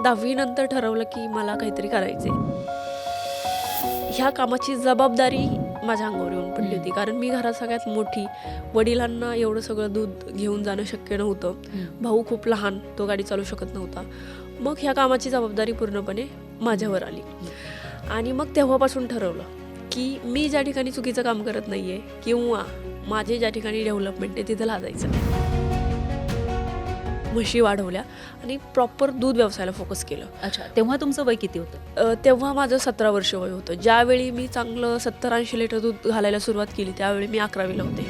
10वी नंतर ठरवलं की मला काहीतरी करायचंय. ह्या कामाची जबाबदारी माझ्या अंगावर येऊन पडली होती, कारण मी घरात सगळ्यात मोठी. वडिलांना एवढं सगळं दूध घेऊन जाणं शक्य नव्हतं. भाऊ खूप लहान, तो गाडी चालू शकत नव्हता. मग ह्या कामाची जबाबदारी पूर्णपणे माझ्यावर आली. आणि मग तेव्हापासून ठरवलं की मी ज्या ठिकाणी चुकीचं काम करत नाहीये किंवा माझे ज्या ठिकाणी डेव्हलपमेंट आहे तिथे लाजायचं नाही. म्हशी वाढवल्या आणि प्रॉपर दूध व्यवसायाला फोकस केलं. अच्छा, तेव्हा तुमचं वय किती होतं? तेव्हा माझं 17 वर्ष वय होतं. ज्यावेळी मी चांगलं 70-80 लिटर दूध घालायला सुरुवात केली त्यावेळी मी 11वीला होते.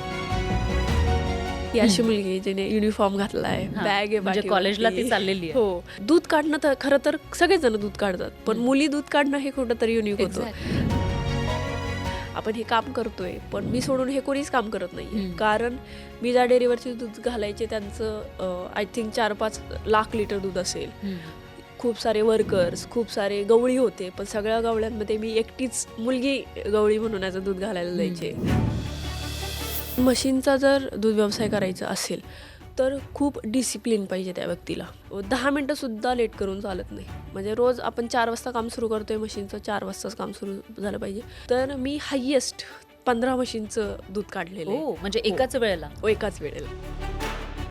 ही अशी मुलगी जिने युनिफॉर्म घातलाय, बॅग आहे, म्हणजे कॉलेजला ती चाललेली आहे. हो. दूध काढणं तर खरं तर सगळेजण दूध काढतात, पण मुली दूध काढणं हे कुठंतरी युनिक होतं. आपण हे काम करतोय पण मी सोडून हे कोणीच काम करत नाही. कारण मी ज्या डेअरीवरची दूध घालायचे त्यांचं आय थिंक 4-5 लाख लिटर दूध असेल. खूप सारे वर्कर्स, खूप सारे गवळी होते, पण सगळ्या गवळ्यांमध्ये मी एकटीच मुलगी गवळी म्हणून याचं दूध घालायला जायचे. म्हशींचा जर दूध व्यवसाय करायचा असेल तर खूप डिसिप्लिन पाहिजे त्या व्यक्तीला. 10 मिनटंसुद्धा लेट करून चालत नाही. म्हणजे रोज आपण 4 वाजता काम सुरू करतोय म्हशींचं, 4 वाजताच काम सुरू झालं पाहिजे. तर मी हायेस्ट 15 म्हशींचं दूध काढलेलं आहे. म्हणजे एकाच वेळेला? एकाच वेळेला.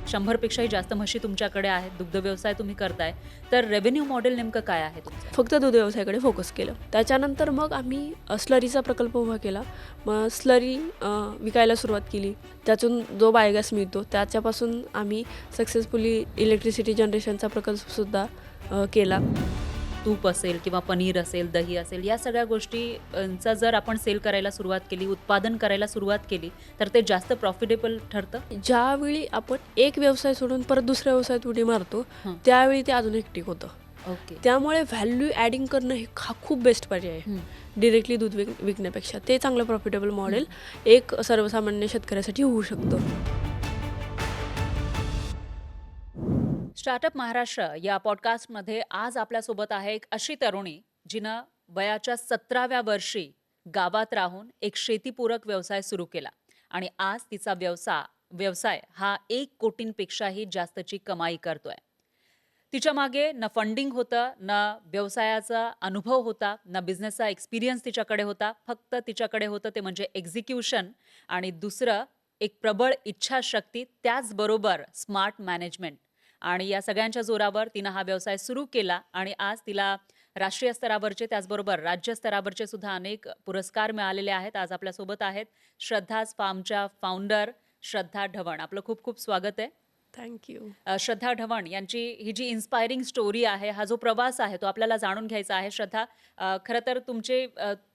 100 पेक्षाही जास्त म्हशी तुमच्याकडे आहेत, दुग्ध व्यवसाय तुम्ही करताय, तर रेव्हेन्यू मॉडेल नेमकं काय आहे तुमचं? फक्त दूध व्यवसायाकडे फोकस केलं. त्याच्यानंतर मग आम्ही स्लरीचा प्रकल्प उभा केला. मग स्लरी विकायला सुरुवात केली. त्यातून जो बायोगॅस मिळतो त्याच्यापासून आम्ही सक्सेसफुली इलेक्ट्रिसिटी जनरेशनचा प्रकल्पसुद्धा केला. तूप असेल किंवा पनीर असेल, दही असेल, या सगळ्या गोष्टींचा जर आपण सेल करायला सुरुवात केली, उत्पादन करायला सुरुवात केली, तर ते जास्त प्रॉफिटेबल ठरतं. ज्यावेळी आपण एक व्यवसाय सोडून परत दुसऱ्या व्यवसायात उडी मारतो त्यावेळी ते अजून एकटिक होतं. ओके. त्यामुळे व्हॅल्यू ॲडिंग करणं हे खूप बेस्ट पर्याय आहे डिरेक्टली दूध विकण्यापेक्षा. ते चांगलं प्रॉफिटेबल मॉडेल एक सर्वसामान्य शेतकऱ्यासाठी होऊ शकतं. स्टार्टअप महाराष्ट्र या पॉडकास्टमध्ये आज आपल्यासोबत आहे एक अशी तरुणी जिनं वयाच्या 17व्या वर्षी गावात राहून एक शेतीपूरक व्यवसाय सुरू केला आणि आज तिचा व्यवसाय हा 1 कोटींपेक्षाही जास्तची कमाई करतोय. तिच्या मागे ना फंडिंग होतं, ना व्यवसायाचा अनुभव होता, ना बिझनेसचा एक्सपिरियन्स तिच्याकडे होता. फक्त तिच्याकडे होतं ते म्हणजे एक्झिक्युशन आणि दुसरं एक प्रबळ इच्छाशक्ती, त्याचबरोबर स्मार्ट मॅनेजमेंट. आणि या सगळ्यांच्या जोरावर तिनं हा व्यवसाय सुरू केला आणि आज तिला राष्ट्रीय स्तरावरचे त्याचबरोबर राज्य स्तरावरचे सुद्धा अनेक पुरस्कार मिळालेले आहेत. आज आपल्यासोबत आहेत श्रद्धाज फार्मच्या फाउंडर श्रद्धा ढवण. आपलं खूप खूप स्वागत आहे. थँक्यू. श्रद्धा ढवण यांची ही जी इन्स्पायरिंग स्टोरी आहे, हा जो प्रवास आहे तो आपल्याला जाणून घ्यायचा आहे. श्रद्धा, खरं तर तुमचे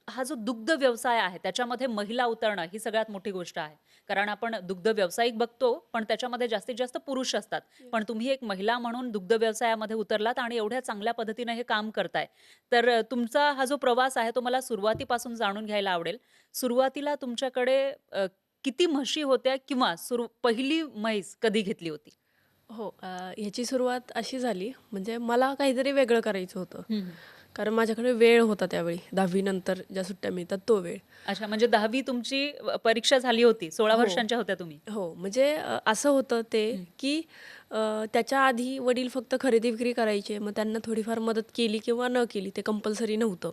हा जो दुग्ध व्यवसाय आहे त्याच्यामध्ये महिला उतरणं ही सगळ्यात मोठी गोष्ट आहे. कारण आपण दुग्ध व्यावसायिक बघतो पण त्याच्यामध्ये जास्तीत जास्त पुरुष असतात. पण तुम्ही एक महिला म्हणून दुग्ध व्यवसायामध्ये उतरलात आणि एवढ्या चांगल्या पद्धतीने हे काम करताय. तर तुमचा हा जो प्रवास आहे तो मला सुरुवातीपासून जाणून घ्यायला आवडेल. सुरुवातीला तुमच्याकडे किती म्हशी होत्या किंवा पहिली म्हैस कधी घेतली होती? हो, ह्याची सुरुवात अशी झाली, म्हणजे मला काहीतरी वेगळं करायचं होतं. कारण माझ्याकडे वेळ होता त्यावेळी, 10वी नंतर ज्या सुट्ट्या मिळतात तो वेळ. अच्छा, म्हणजे 10वी तुमची परीक्षा झाली होती, 16 वर्षांच्या होत्या तुम्ही? हो, म्हणजे असं होतं ते की त्याच्या आधी वडील फक्त खरेदी विक्री करायचे. मग त्यांना थोडीफार मदत केली किंवा न केली, ते कंपल्सरी नव्हतं.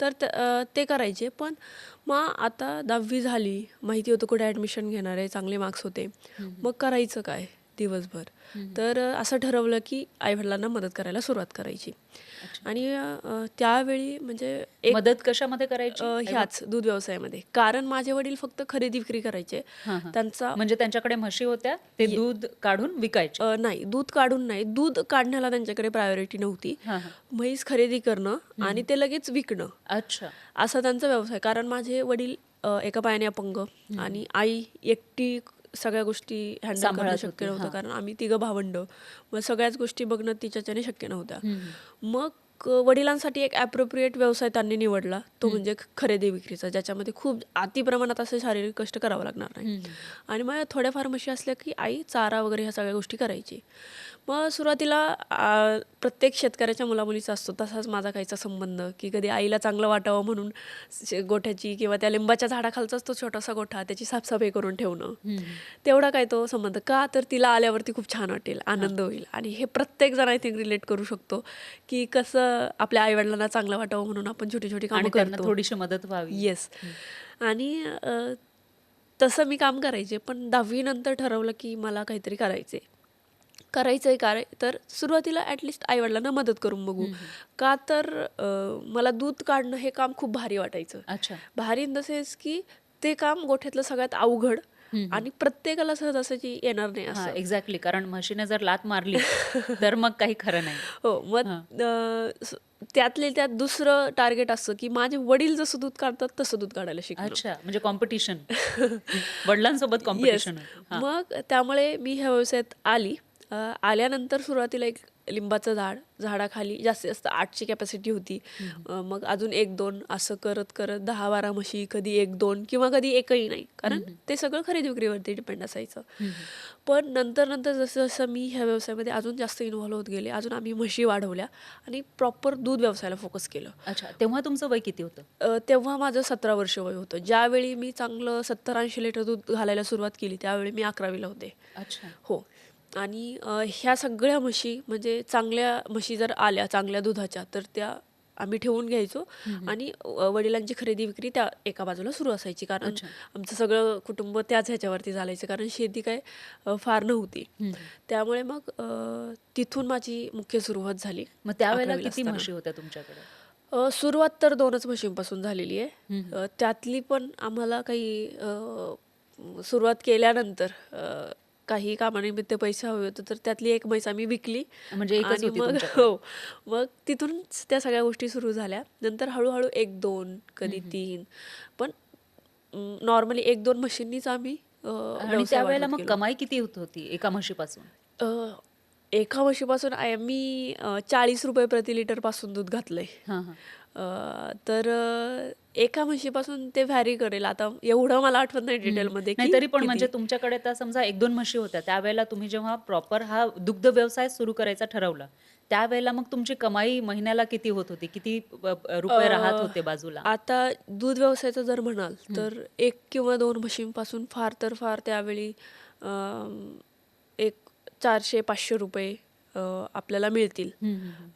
तर ते करायचे. पण मग आता 10वी झाली, माहिती होतं कुठे ॲडमिशन घेणार आहे, चांगले मार्क्स होते. मग करायचं काय दिवसभर? तर असं ठरवलं की आईवडिलांना मदत करायला सुरुवात करायची. आणि त्यावेळी म्हणजे मदत कशामध्ये करायची? ह्याच दूध व्यवसायामध्ये. कारण माझे वडील फक्त खरेदी विक्री करायचे. त्यांचा म्हणजे त्यांच्याकडे म्हशी होत्या, ते दूध काढून विकायचे? नाही, दूध काढून नाही, दूध काढण्याला त्यांच्याकडे प्रायोरिटी नव्हती. म्हैस खरेदी करणं आणि ते लगेच विकणं. अच्छा. असा त्यांचा व्यवसाय. कारण माझे वडील एका पायाने अपंग आणि आई एकटी सगळ्या गोष्टी हँडल करणं शक्य नव्हतं. कारण आम्ही 3 भावंड, मग सगळ्याच गोष्टी बघणं तिच्याच्याने शक्य नव्हत्या. मग वडिलांसाठी एक ॲप्रोप्रिएट व्यवसाय त्यांनी निवडला. तो म्हणजे खरेदी विक्रीचा, ज्याच्यामध्ये खूप अतिप्रमाणात असे शारीरिक कष्ट करावं लागणार नाही. आणि मग थोड्याफार म्हशी असल्या की आई चारा वगैरे ह्या सगळ्या गोष्टी करायची. मग सुरुवातीला प्रत्येक शेतकऱ्याच्या मुलामुलीचा असतो तसाच माझा काहीचा संबंध, की कधी आईला चांगलं वाटावं म्हणून गोठ्याची किंवा त्या लिंबाच्या झाडाखालचाच तो छोटासा गोठा, त्याची साफसफाई करून ठेवणं. तेवढा काय तो संबंध, का तर तिला आल्यावरती खूप छान वाटेल, आनंद होईल. आणि हे प्रत्येक जण आय थिंक रिलेट करू शकतो, की कसं आपल्या आईवडिलांना चांगलं वाटावं म्हणून आपण छोटी छोटी कामं आणि त्यांना करतो. थोडीशी मदत व्हावी. येस. आणि तसं मी काम करायचे, पण 10वी नंतर ठरवलं की मला काहीतरी करायचंय तर सुरुवातीला ॲटलिस्ट आईवडिलांना मदत करून बघू. का तर मला दूध काढणं हे काम खूप भारी वाटायचं. अच्छा. भारी इन द सेन्स की ते काम गोठ्यातलं सगळ्यात अवघड आणि प्रत्येकाला सहजासहजी येणार नाही हा, असं. एक्झॅक्टली. कारण म्हशीने जर लात मारली तर मग काही खरं नाही. हो, मग त्यातले त्यात दुसरं टार्गेट असतं की माझे वडील जसं दूध काढतात तसं दूध काढायला शिकणं. अच्छा, म्हणजे कॉम्पिटिशन. वडिलांसोबत येस. कॉम्पिटिशन. मग त्यामुळे मी ह्या व्यवसायात आली. आल्यानंतर सुरुवातीला एक लिंबाचं झाडाखाली जास्तीत जास्त 8ची कॅपॅसिटी होती. मग अजून 1-2 असं करत करत 10-12 म्हशी, कधी 1-2 किंवा कधी एकही नाही, कारण ते सगळं खरेदी विक्रीवरती डिपेंड असायचं. पण नंतर जसं जसं मी ह्या व्यवसायामध्ये अजून जास्त इन्व्हॉल्व होत गेले, अजून आम्ही म्हशी वाढवल्या आणि प्रॉपर दूध व्यवसायाला फोकस केलं. अच्छा, तेव्हा तुमचं वय किती होतं? तेव्हा माझं 17 वर्ष वय होतं. ज्यावेळी मी चांगलं 70-80 लिटर दूध घालायला सुरुवात केली त्यावेळी मी 11वीला होते. अच्छा. हो. आणि ह्या सगळ्या म्हशी म्हणजे चांगल्या म्हशी जर आल्या चांगल्या दुधाच्या, तर त्या आम्ही ठेवून घ्यायचो आणि वडिलांची खरेदी विक्री त्या एका बाजूला सुरू असायची, कारण आमचं सगळं कुटुंब त्याच ह्याच्यावरती चालायचं, कारण शेती काय फार नव्हती. त्यामुळे मग तिथून माझी मुख्य सुरुवात झाली. मग त्यावेळेला 11वीला किती असताना. म्हशी होत्या तुमच्याकडे? सुरुवात तर 2च म्हशींपासून झालेली आहे. त्यातली पण आम्हाला काही सुरुवात केल्यानंतर काही कामानिमित्त पैसे हवे होते, तर त्यातली एक म्हैस आम्ही विकली. म्हणजे एकच आणि होती मग तुमच्याकडे? हो, मग तिथूनच त्या सगळ्या गोष्टी सुरू झाल्या. नंतर हळूहळू 1-2 कधी 3, पण नॉर्मली 1-2 म्हशींनीच आम्ही आणि व्यवसाय त्यावेळेला वाढवत मग गेलो. कमाई किती होत होती एका म्हशीपासून? एका म्हशीपासून मी ₹40 प्रति लिटर पासून दूध घातलंय. हां, हां. तर एका म्हशीपासून ते व्हॅरी करेल. आता एवढं मला आठवत नाही डिटेलमध्ये नाही की तरी पण किती. म्हणजे तुमच्याकडे तर समजा 1-2 म्हशी होत्या. त्यावेळेला तुम्ही जेव्हा प्रॉपर हा दुग्ध व्यवसाय सुरू करायचा ठरवला, त्यावेळेला मग तुमची कमाई महिन्याला किती होत होती? किती रुपये राहत अ, होते बाजूला? आता दूध व्यवसायाचं जर म्हणाल तर 1 किंवा 2 म्हशींपासून फार तर फार त्यावेळी एक ₹400-500 आपल्याला मिळतील.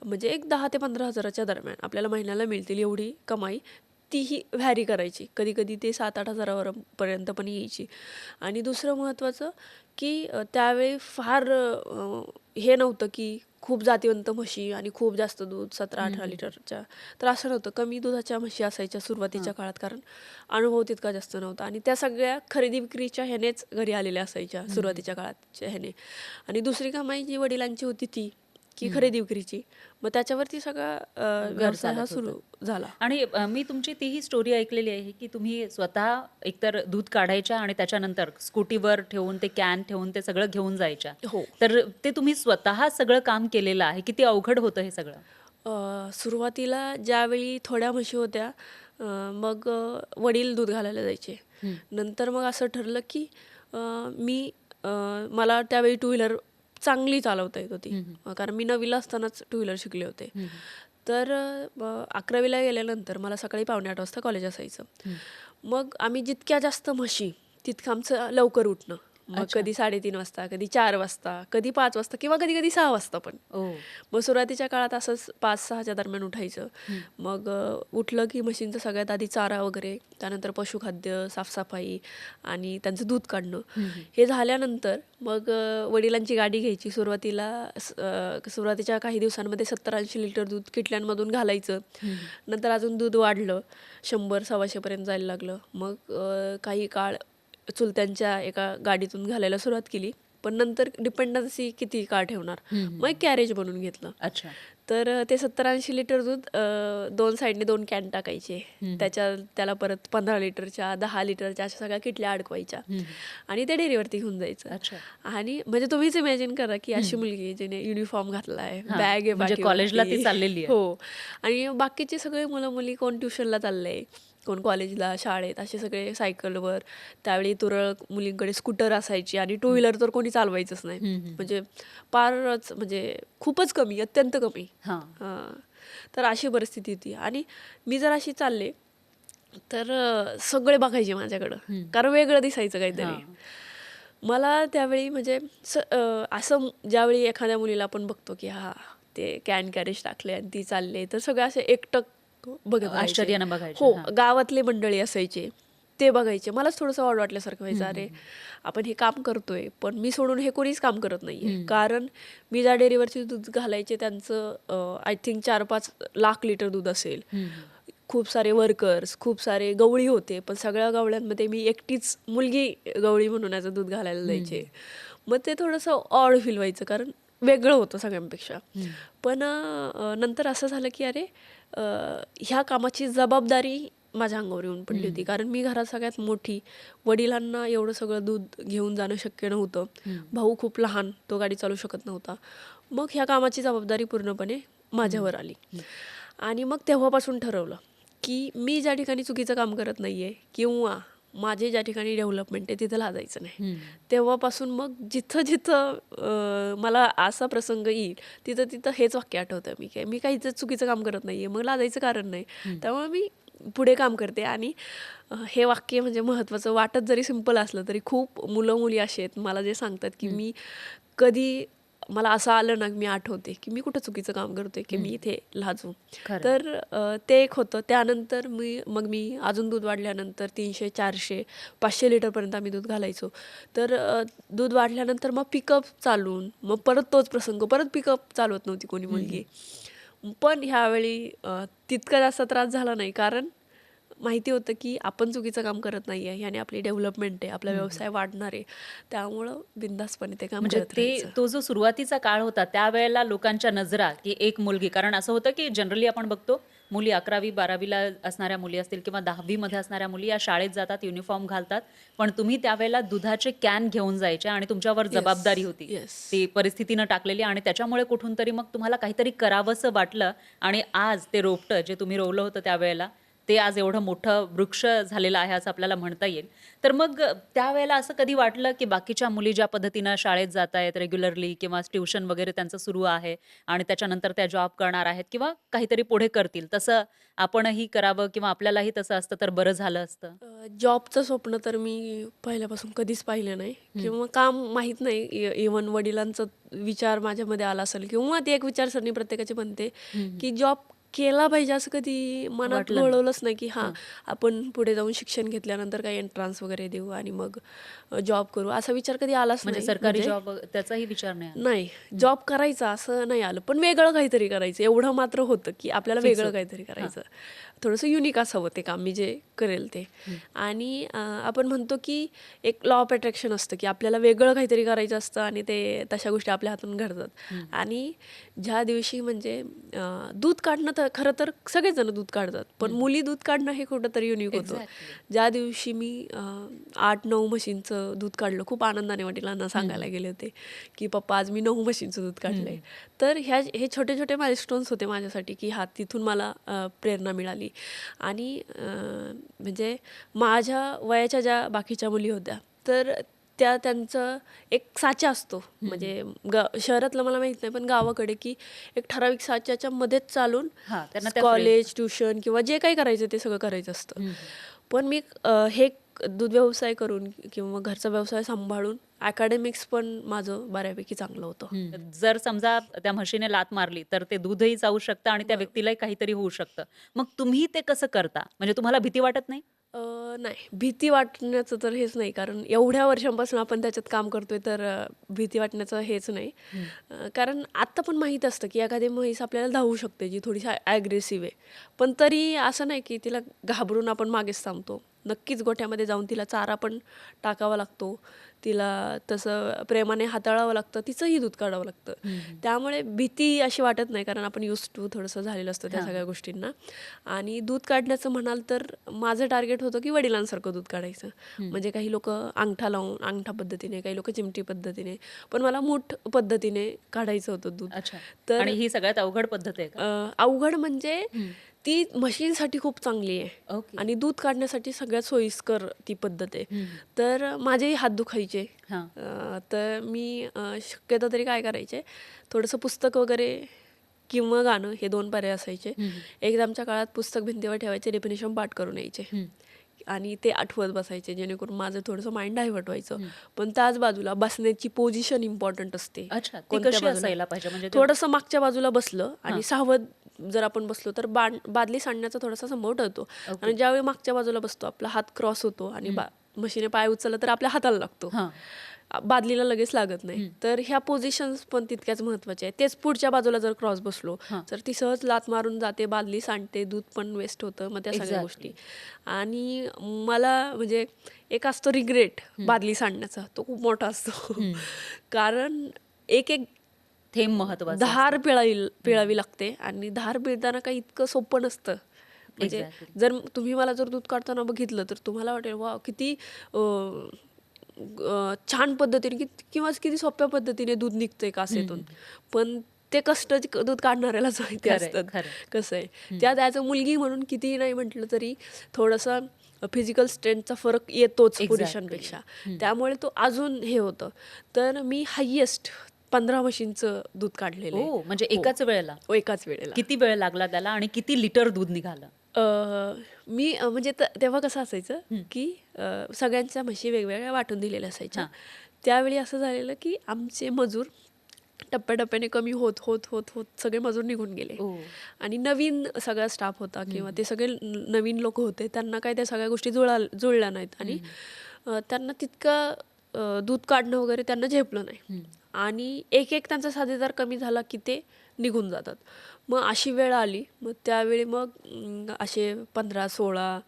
म्हणजे एक 10,000 ते 15,000च्या दरम्यान आपल्याला महिन्याला मिळतील एवढी कमाई. तीही व्हॅरी करायची. कधी-कधी ते 7,000-8,000 पर्यंत पण यायची. आणि दुसरं महत्त्वाचं की त्यावेळी फार हे नव्हतं की खूप जातिवंत म्हशी आणि खूप जास्त दूध 17-18 लिटरच्या. तर असं नव्हतं. कमी दुधाच्या म्हशी असायच्या सुरुवातीच्या काळात, कारण अनुभव तितका जास्त नव्हता. आणि त्या सगळ्या खरेदी विक्रीच्या ह्यानेच घरी आलेल्या असायच्या सुरुवातीच्या काळाच्या ह्याने. आणि दुसरी कमाई जी वडिलांची होती ती की खरेदी विक्रीची. मग त्याच्यावरती सगळा व्यवसाय हा चालत होतं. सुरू झाला. आणि मी तुमची तीही स्टोरी ऐकलेली आहे की तुम्ही स्वतः एकतर दूध काढायच्या आणि त्याच्यानंतर स्कूटीवर ठेवून ते कॅन ठेवून ते सगळं घेऊन जायच्या. हो. तर ते तुम्ही स्वतः सगळं काम केलेलं आहे. किती अवघड होतं हे सगळं? सुरुवातीला ज्यावेळी थोड्या म्हशी होत्या, मग वडील दूध घालायला जायचे. नंतर मग असं ठरलं की मी मला त्यावेळी टू व्हीलर चांगली चालवता येत होती. कारण मी 9वीला असतानाच टू व्हीलर शिकले होते. तर 11वीला गेल्यानंतर मला सकाळी 7:45 वाजता कॉलेज असायचं. मग आम्ही जितक्या जास्त म्हशी तितकं आमचं लवकर उठणं. मग कधी 3:30 वाजता, कधी 4 वाजता, कधी 5 वाजता किंवा कधी-कधी 6 वाजता पण. मग सुरुवातीच्या काळात असंच 5-6च्या दरम्यान उठायचं. मग उठलं की म्हशींचं सगळ्यात आधी चारा वगैरे, त्यानंतर पशुखाद्य, साफसफाई आणि त्यांचं दूध काढणं. हे झाल्यानंतर मग वडिलांची गाडी घ्यायची. सुरुवातीच्या काही दिवसांमध्ये 70-80 लिटर दूध किटल्यांमधून घालायचं. नंतर अजून दूध वाढलं, 100-125 पर्यंत जायला लागलं. मग काही काळ चुलत्यांच्या एका गाडीतून घालायला सुरुवात केली. पण नंतर डिपेंडन्सी किती काळ ठेवणार, मग एक कॅरेज बनवून घेतलं. अच्छा. तर ते 70-80 लिटर दूध 2 साईडने 2 कॅन टाकायचे. त्याला परत 15 लिटरच्या, 10 लिटरच्या अशा सगळ्या किटल्या अडकवायच्या आणि ते डेअरीवरती घेऊन जायचं. अच्छा. आणि म्हणजे तुम्हीच इमॅजिन करा की अशी मुलगी आहे जिने युनिफॉर्म घातलाय, हां, बॅग आहे म्हणजे कॉलेजला ती पाठीवरती. चाललेली आहे. हो. आणि बाकीचे सगळे मुलं मुली कोण ट्युशनला चाललंय, कोण कॉलेजला, शाळेत, असे सगळे सायकलवर. त्यावेळी तुरळक मुलींकडे स्कूटर असायची आणि टू व्हीलर तर कोणी चालवायचंच नाही. म्हणजे फारच म्हणजे खूपच कमी, अत्यंत कमी. हां. तर अशी परिस्थिती होती आणि मी जर अशी चालले तर सगळे बघायचे माझ्याकडं, कारण वेगळं दिसायचं काहीतरी. मला त्यावेळी म्हणजे असं ज्यावेळी एखाद्या मुलीला आपण बघतो की हा ते कॅन कॅरेज टाकले आणि ती चालले, तर सगळे असे एकटक बघत राहायचे. आश्चर्यानं बघायचे. हो, हां. गावातले मंडळी असायचे, ते बघायचे. मलाच थोडंसं ऑड वाटल्यासारखं व्हायचं, अरे आपण हे काम करतोय पण मी सोडून हे कोणीच काम करत नाहीये. कारण मी ज्या डेअरीवरची दूध घालायचे त्यांचं आय थिंक 4-5 लाख लिटर दूध असेल. खूप सारे वर्कर्स, खूप सारे गवळी होते, पण सगळ्या गवळ्यांमध्ये मी एकटीच मुलगी गवळी म्हणून याचं दूध घालायला जायचे. मग ते थोडंसं ऑड फील व्हायचं, कारण वेगळं होतं सगळ्यांपेक्षा. पण नंतर असं झालं की अरे ह्या कामाची जबाबदारी माझ्या अंगावर येऊन पडली होती, कारण मी घरात सगळ्यात मोठी. वडिलांना एवढं सगळं दूध घेऊन जाणं शक्य नव्हतं. भाऊ खूप लहान, तो गाडी चालू शकत नव्हता. मग ह्या कामाची जबाबदारी पूर्णपणे माझ्यावर आली. आणि मग तेव्हापासून ठरवलं की मी ज्या ठिकाणी चुकीचं काम करत नाहीये किंवा माझे ज्या ठिकाणी डेव्हलपमेंट आहे तिथं लाजायचं नाही. तेव्हापासून मग जिथं जिथं मला असा प्रसंग येईल तिथं तिथं हेच वाक्य आठवतं मी, की मी काहीच चुकीचं काम करत नाहीये, मग लाजायचं कारण नाही. त्यामुळे मी पुढे काम करते. आणि हे वाक्य म्हणजे महत्त्वाचं वाटत जरी सिम्पल असलं तरी खूप मुलं मुली असे आहेत मला जे सांगतात की मी कधी मला असं आलं ना, मी आठवते की मी कुठं चुकीचं काम करतोय की मी इथे लाजू. तर ते एक होतं. त्यानंतर मग मी अजून दूध वाढल्यानंतर 300, 400, 500 लिटरपर्यंत आम्ही दूध घालायचो. तर दूध वाढल्यानंतर मग पिकअप चालून मग परत तोच प्रसंग, परत पिकअप चालवत नव्हती कोणी मुलगी. पण ह्यावेळी तितका जास्त त्रास झाला नाही, कारण माहिती होतं की आपण चुकीचं काम करत नाही आहे, ह्याने आपली डेव्हलपमेंट आहे, आपला व्यवसाय वाढणार आहे. त्यामुळं बिनधास्तपणे ते काम म्हणजे करत राहायचं. तो जो सुरुवातीचा काळ होता त्यावेळेला लोकांच्या नजरा की एक मुलगी, कारण असं होतं की जनरली आपण बघतो मुली 11वी-12वीला असणाऱ्या मुली असतील किंवा 10वी असणाऱ्या मुली या शाळेत जातात, युनिफॉर्म घालतात, पण तुम्ही त्यावेळेला दुधाचे कॅन घेऊन जायचे आणि तुमच्यावर जबाबदारी होती येस. ती परिस्थितीनं टाकलेली, आणि त्याच्यामुळे कुठून तरी मग तुम्हाला काहीतरी करावंसं वाटलं आणि आज ते रोपटं जे तुम्ही रोवलं होतं त्यावेळेला ते आज एवढं मोठं वृक्ष झालेलं आहे असं आपल्याला म्हणता येईल. तर मग त्यावेळेला असं कधी वाटलं की बाकीच्या मुली ज्या पद्धतीनं शाळेत जात आहेत रेग्युलरली किंवा ट्युशन वगैरे त्यांचं सुरू आहे आणि त्याच्यानंतर त्या जॉब करणार आहेत किंवा काहीतरी पुढे करतील, तसं आपणही करावं किंवा आपल्यालाही तसं असतं तर बरं झालं असतं? जॉबचं स्वप्न तर मी पहिल्यापासून कधीच पाहिलं नाही किंवा काम माहीत नाही. इव्हन वडिलांचा विचार माझ्यामध्ये आला असेल किंवा ती एक विचारसरणी प्रत्येकाची बनते की जॉब केला पाहिजे, असं कधी मनात वाटलं नाही. वळवलंच नाही की हां आपण पुढे जाऊन शिक्षण घेतल्यानंतर काही एंट्रान्स वगैरे देऊ आणि मग जॉब करू, असा विचार कधी आलाच म्हणजे नाही. सरकारी म्हणजे जॉब त्याचाही विचार नाही आला? नाही, जॉब करायचा असं नाही आलं, पण वेगळं काहीतरी करायचं एवढं मात्र होतं की आपल्याला Fix वेगळं होतं. काहीतरी करायचं, थोडंसं युनिक असावं ते काम मी जे करेल ते. आणि आपण म्हणतो की एक लॉ ऑफ अट्रॅक्शन असतं की आपल्याला वेगळं काहीतरी करायचं असतं आणि ते तशा गोष्टी आपल्या हातून घडतात. आणि ज्या दिवशी म्हणजे दूध काढणं तर खरं तर सगळेच जण दूध काढतात, पण मुली दूध काढणं हे कुठंतरी युनिक होतं. Exactly. ज्या दिवशी मी 8-9 म्हशींचं दूध काढलं, खूप आनंदाने वडिलांना सांगायला गेले होते की पप्पा आज मी 9 म्हशींचं दूध काढलंय. तर हे छोटे छोटे माइलस्टोन्स होते माझ्यासाठी की तिथून मला प्रेरणा मिळाली. आणि म्हणजे माझ्या वयाच्या ज्या बाकीच्या मुली होत्या तर त्यांचं एक साचा असतो, म्हणजे शहरातलं मला माहित नाही पण गावाकडे की एक ठराविक साच्याच्या मध्येच चालून हां, त्यांना त्या कॉलेज, ट्युशन किंवा जे काही करायचं ते सगळं करायचं असतं. पण मी हे दूध व्यवसाय करून किंवा घरचा व्यवसाय सांभाळून अकॅडमिक्स पण माझं बऱ्यापैकी चांगलं होतं. जर समजा त्या म्हशीने लात मारली तर ते दूधही जाऊ शकतं आणि त्या व्यक्तीलाही काहीतरी होऊ शकतं. मग तुम्ही ते कसं करता? म्हणजे तुम्हाला भीती वाटत नाही? नाही, भीती वाटण्याचं तर हेच नाही, कारण एवढ्या वर्षांपासून आपण त्याच्यात काम करतोय तर भीती वाटण्याचं हेच नाही. कारण आत्ता पण माहीत असतं की एखादी म्हैस आपल्याला धावू शकते जी थोडीशी ॲग्रेसिव्ह आहे, पण तरी असं नाही की तिला घाबरून आपण मागेच थांबतो. नक्कीच गोठ्यामध्ये जाऊन तिला चारा पण टाकावा लागतो, तिला तसं प्रेमाने हाताळावं लागतं, तिचंही दूध काढावं लागतं. त्यामुळे भीती अशी वाटत नाही, कारण आपण यूज टू थोडंसं झालेलं असतं त्या सगळ्या गोष्टींना. आणि दूध काढण्याचं म्हणाल तर माझं टार्गेट होतं की वडिलांसारखं दूध काढायचं. म्हणजे काही लोक अंगठा लावून, अंगठा पद्धतीने, काही लोक चिमटी पद्धतीने, पण मला मूठ पद्धतीने काढायचं होतं दूध. अच्छा. तर आणि ही सगळ्यात अवघड पद्धत आहे का? अवघड म्हणजे ती म्हशींसाठी खूप चांगली आहे ओके. आणि दूध काढण्यासाठी सगळ्यात सोयीस्कर ती पद्धत आहे. तर माझेही हात दुखायचे. हां. तर मी शक्यतो तरी काय करायचे, थोडंसं पुस्तक वगैरे किंवा गाणं, हे 2 पर्याय असायचे. एक्झामच्या काळात पुस्तक भिंतीवर ठेवायचे, डेफिनेशन पाठ करून यायचे आणि ते आठवत बसायचे, जेणेकरून माझं थोडंसं माइंड डायव्हर्ट व्हायचं. पण त्याच बाजूला बसण्याची पोझिशन इम्पॉर्टंट असते. अच्छा. ती कोणत्या कशी बाजूला? असायला पाहिजे? म्हणजे ते थोडंसं मागच्या बाजूला बसलं आणि सावध जर आपण बसलो तर बादली सांडण्याचा थोडासा संभव टळतो. आणि ज्यावेळी मागच्या बाजूला बसतो, आपला हात क्रॉस होतो आणि म्हशीने पाय उचलला तर आपल्या हाताला लागतो, हां. बादलीला लगेच लागत नाही. तर ह्या पोझिशन्स पण तितक्याच महत्त्वाच्या आहेत. तेच पुढच्या बाजूला जर क्रॉस बसलो तर ती सहज लात मारून जाते, बादली सांडते, दूध पण वेस्ट होतं, मग त्या सगळ्या गोष्टी. आणि मला म्हणजे एक असतो रिग्रेट बादली सांडण्याचा, तो खूप मोठा असतो. कारण एक एक थेंब महत्वाचा. धार पिळावी लागते आणि धार पिळताना काही इतकं सोपं नसतं. म्हणजे Exactly. जर तुम्ही मला जर दूध काढताना बघितलं तर तुम्हाला वाटेल वा किती छान पद्धतीने किंवा किती सोप्या पद्धतीने दूध निघतंय कासेतून. पण ते कष्ट दूध काढणाऱ्यालाच माहिती खरंय, असतात खरंय. कसं आहे. त्यात ॲज अ मुलगी म्हणून कितीही नाही म्हटलं तरी थोडंसं फिजिकल स्ट्रेंथचा फरक येतोच पुरुषांपेक्षा. त्यामुळे तो अजून हे होतं. तर मी हायेस्ट 15 म्हशींचं दूध काढलेलं आहे. ओ, म्हणजे एकाच वेळेला? एकाच वेळेला. किती वेळ लागला त्याला आणि किती लिटर दूध निघालं? मी म्हणजे तेव्हा कसं असायचं की सगळ्यांच्या म्हशी वेगवेगळ्या वाटून दिलेल्या असायच्या. त्यावेळी असं झालेलं की आमचे मजूर टप्प्याटप्प्याने कमी होत होत होत होत सगळे मजूर निघून गेले. ओ. आणि नवीन सगळा स्टाफ होता किंवा ते सगळे नवीन लोक होते, त्यांना काय त्या सगळ्या गोष्टी जुळल्या नाहीत आणि त्यांना तितकं दूध काढणं वगैरे त्यांना झेपलं नाही. आणि एक एक त्यांचा साधेदार कमी झाला की ते निघून जातात. मग अशी वेळ आली, मग त्यावेळी मग असे 15-16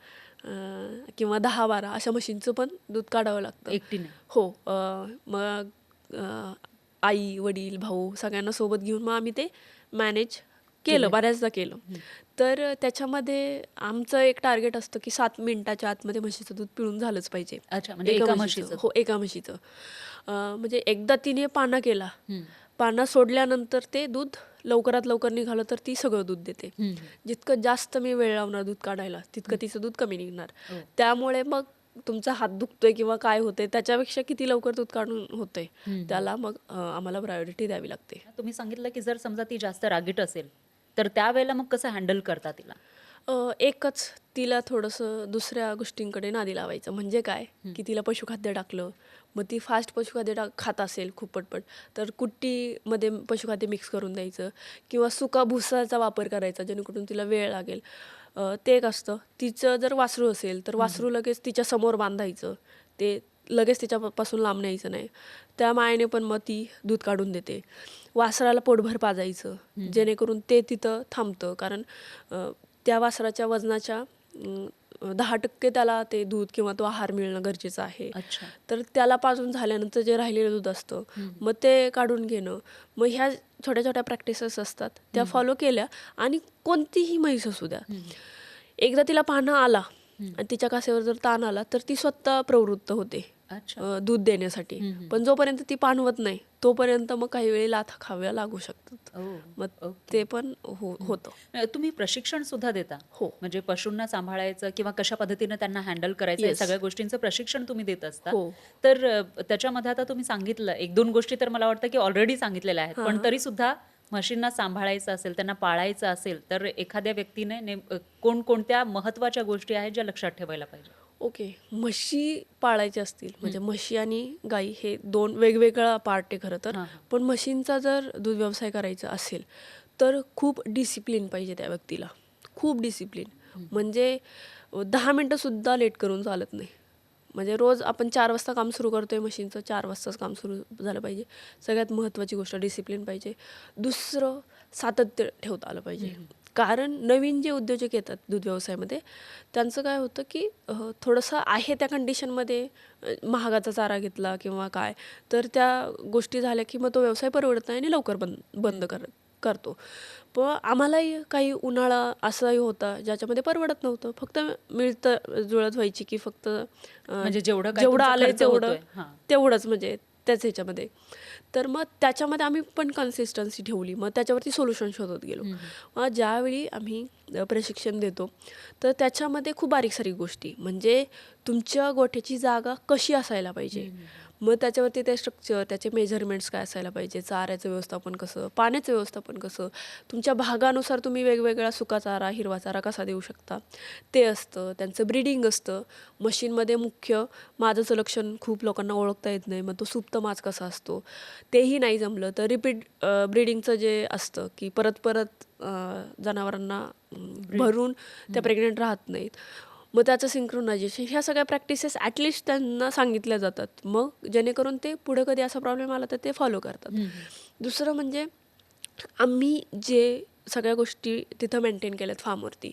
किंवा 10-12 अशा म्हशींचं पण दूध काढावं लागतं एकटीने? हो. मग आई, वडील, भाऊ सगळ्यांना सोबत घेऊन मग आम्ही ते मॅनेज केलं, बऱ्याचदा केलं. तर त्याच्यामध्ये आमचं एक टार्गेट असतं की 7 मिनिटाच्या आतमध्ये म्हशीचं दूध पिळून झालंच पाहिजे. अच्छा, म्हणजे एका म्हशीचं? हो, एका म्हशीचं. म्हणजे एकदा तिने पाना केला, पाना सोडल्यानंतर ते दूध लवकरात लवकर निघालं तर ती सगळं दूध देते. जितकं जास्त मी वेळ लावणार दूध काढायला, तितकं तिचं दूध कमी निघणार. त्यामुळे मग तुमचा हात दुखतोय किंवा काय होतंय त्याच्यापेक्षा किती लवकर दूध काढून होतंय त्याला मग आम्हाला प्रायोरिटी द्यावी लागते. तुम्ही सांगितलं की जर समजा ती जास्त रागीट असेल तर त्यावेळेला मग कसं हँडल करता तिला? एकच तिला थोडंसं दुसऱ्या गोष्टींकडे नादी लावायचं. म्हणजे काय की तिला पशुखाद्य टाकलं, मग ती फास्ट पशुखाद्य खात असेल खूप पटपट, तर कुट्टीमध्ये पशुखाद्य मिक्स करून द्यायचं किंवा सुका भुसाचा वापर करायचा, जेणेकरून तिला वेळ लागेल. ते एक असतं. तिचं जर वासरू असेल तर वासरू लगेच तिच्या समोर बांधायचं, ते लगेच तिच्यापासून लांब न्यायचं नाही. त्या मायेने पण मग ती दूध काढून देते. वासराला पोटभर पाजायचं, जेणेकरून ते तिथं थांबतं. कारण त्या वासराच्या वजनाच्या 10% त्याला ते दूध किंवा तो आहार मिळणं गरजेचं आहे. अच्छा. तर त्याला पाजून झाल्यानंतर जे राहिलेलं दूध असतं मग ते काढून घेणं. मग ह्या छोट्या छोट्या प्रॅक्टिसेस असतात, त्या फॉलो केल्या आणि कोणतीही म्हैस असू द्या, एकदा तिला पाहणं आला आणि तिच्या कासेवर जर ताण आला तर ती स्वतः प्रवृत्त होते अच्छा. दूध देण्यासाठी. पण जोपर्यंत ती पाणवत नाही तोपर्यंत मग काही वेळी लाथा खाव्या लागू शकतात. मग ते पण होतं. तुम्ही प्रशिक्षण सुद्धा देता? हो. म्हणजे पशूंना सांभाळायचं किंवा कशा पद्धतीने त्यांना हँडल करायचं, या सगळ्या गोष्टींचं प्रशिक्षण तुम्ही देत असता. हो. तर त्याच्यामध्ये आता तुम्ही सांगितलं 1-2 गोष्टी तर मला वाटतं की ऑलरेडी सांगितलेल्या आहेत, पण तरी सुद्धा म्हशींना सांभाळायचं असेल, त्यांना पाळायचं असेल तर एखाद्या व्यक्तीने कोणकोणत्या महत्वाच्या गोष्टी आहेत ज्या लक्षात ठेवायला पाहिजे? ओके, म्हशी पाळायच्या असतील म्हणजे म्हशी आणि गाई हे 2 वेगवेगळा पार्ट आहे खरं तर. पण म्हशींचा जर दूध व्यवसाय करायचा असेल तर खूप डिसिप्लिन पाहिजे त्या व्यक्तीला, खूप डिसिप्लिन. म्हणजे 10 मिनटंसुद्धा लेट करून चालत नाही. म्हणजे रोज आपण 4 वाजता काम सुरू करतोय म्हशींचं, 4 वाजताच काम सुरू झालं पाहिजे. सगळ्यात महत्त्वाची गोष्ट डिसिप्लिन पाहिजे. दुसरं सातत्य ठेवता आलं पाहिजे. कारण नवीन जे उद्योजक येतात दूध व्यवसायामध्ये त्यांचं काय होतं की थोडंसं आहे त्या कंडिशनमध्ये महागाचा चारा घेतला किंवा काय तर त्या गोष्टी झाल्या की मग तो व्यवसाय परवडत नाही आणि लवकर बंद करतो. पण आम्हालाही काही उन्हाळा असाही होता ज्याच्यामध्ये परवडत नव्हतं. फक्त मिळतं जुळत व्हायची की फक्त म्हणजे जेवढं काही जेवढं तुमचा आलंय खर्च तेवढं होतोय. हां. तेवढंच म्हणजे त्याच ह्याच्यामध्ये. तर मग त्याच्यामध्ये आम्ही पण कन्सिस्टन्सी ठेवली. मग त्याच्यावरती सोल्युशन शोधत गेलो. मग ज्यावेळी आम्ही प्रशिक्षण देतो तर त्याच्यामध्ये खूप बारीक-सारीक गोष्टी म्हणजे तुमच्या गोठ्याची जागा कशी असायला पाहिजे. मग त्याच्यावरती ते स्ट्रक्चर, त्याचे मेजरमेंट्स काय असायला पाहिजे, चाऱ्याचं व्यवस्थापन कसं, पाण्याचं व्यवस्थापन कसं, तुमच्या भागानुसार तुम्ही वेगवेगळा सुका चारा, हिरवा चारा कसा देऊ शकता ते असतं. त्यांचं ब्रीडिंग असतं. मशीनमध्ये मुख्य माझं लक्षण खूप लोकांना ओळखता येत नाही. मग तो सुप्त माज कसा असतो तेही नाही जमलं तर रिपीट ब्रीडिंगचं जे असतं की परत परत जनावरांना भरून त्या प्रेग्नेंट राहत नाहीत. मग त्याचं सिंक्रोनायझेशन ह्या सगळ्या प्रॅक्टिसेस ॲटलिस्ट त्यांना सांगितल्या जातात. मग जेणेकरून ते पुढे कधी असा प्रॉब्लेम आला तर ते फॉलो करतात. दुसरं म्हणजे आम्ही जे सगळ्या गोष्टी तिथं मेंटेन केल्यात फार्मवरती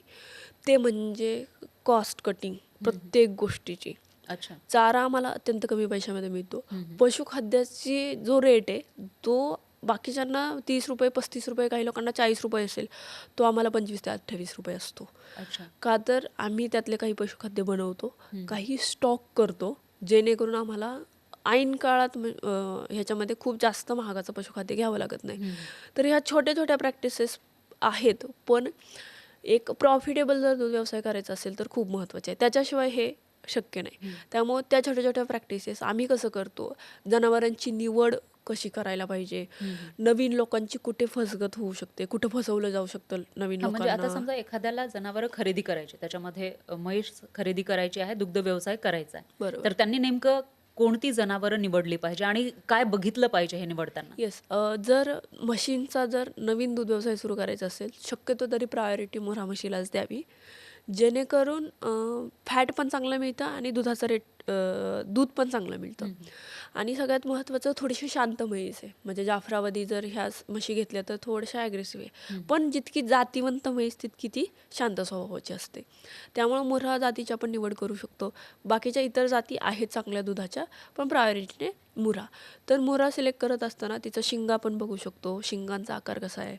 ते म्हणजे कॉस्ट कटिंग प्रत्येक गोष्टीची. अच्छा. चारा आम्हाला अत्यंत कमी पैशामध्ये मिळतो. पशुखाद्याची जो रेट आहे तो बाकीच्यांना ₹30, ₹35, काही लोकांना ₹40 असेल. तो आम्हाला ₹25 ते ₹28 असतो. अच्छा. का तर आम्ही त्यातले काही पशुखाद्य बनवतो, काही स्टॉक करतो, जेणेकरून आम्हाला ऐन काळात ह्याच्यामध्ये खूप जास्त महागाचं पशुखाद्य घ्यावं लागत नाही. तर ह्या छोट्या-छोट्या प्रॅक्टिसेस आहेत, पण एक प्रॉफिटेबल जर दूध व्यवसाय करायचा असेल तर खूप महत्त्वाचे आहे. त्याच्याशिवाय हे शक्य नाही. त्यामुळं त्या छोट्या-छोट्या प्रॅक्टिसेस आम्ही कसं करतो, जनावरांची निवड कशी करायला पाहिजे, नवीन लोकांची कुठे फसगत होऊ शकते, कुठं फसवलं जाऊ शकतं नवीन हां, म्हणजे आता लोकांना. समजा एखाद्याला जनावरं खरेदी करायची, त्याच्यामध्ये म्हैस खरेदी करायची आहे, दुग्ध व्यवसाय करायचा आहे. बरोबर. तर त्यांनी नेमकं कोणती जनावरं निवडली पाहिजे आणि काय बघितलं पाहिजे हे निवडताना? येस. जर म्हशींचा जर नवीन दूध व्यवसाय सुरू करायचा असेल, शक्यतो तरी प्रायोरिटी मोरा म्हशीलाच द्यावी. जेणेकरून फॅट पण चांगलं मिळतं आणि दुधाचा रेट दूध पण चांगलं मिळतं. आणि सगळ्यात महत्त्वाचं थोडीशी शांत म्हैस आहे. म्हणजे जाफराबादी जर ह्या म्हशी घेतल्या तर थोड्याशा ॲग्रेसिव्ह आहे. पण जितकी जातीवंत म्हैस तितकी ती शांत स्वभावाची असते. त्यामुळं मुर्हा जातीची आपण निवड करू शकतो. बाकीच्या इतर जाती आहेत चांगल्या दुधाच्या, पण प्रायोरिटीने मुर्हा. तर मुर्हा सिलेक्ट करत असताना तिचं शिंग आपण बघू शकतो. शिंगांचा आकार कसा आहे.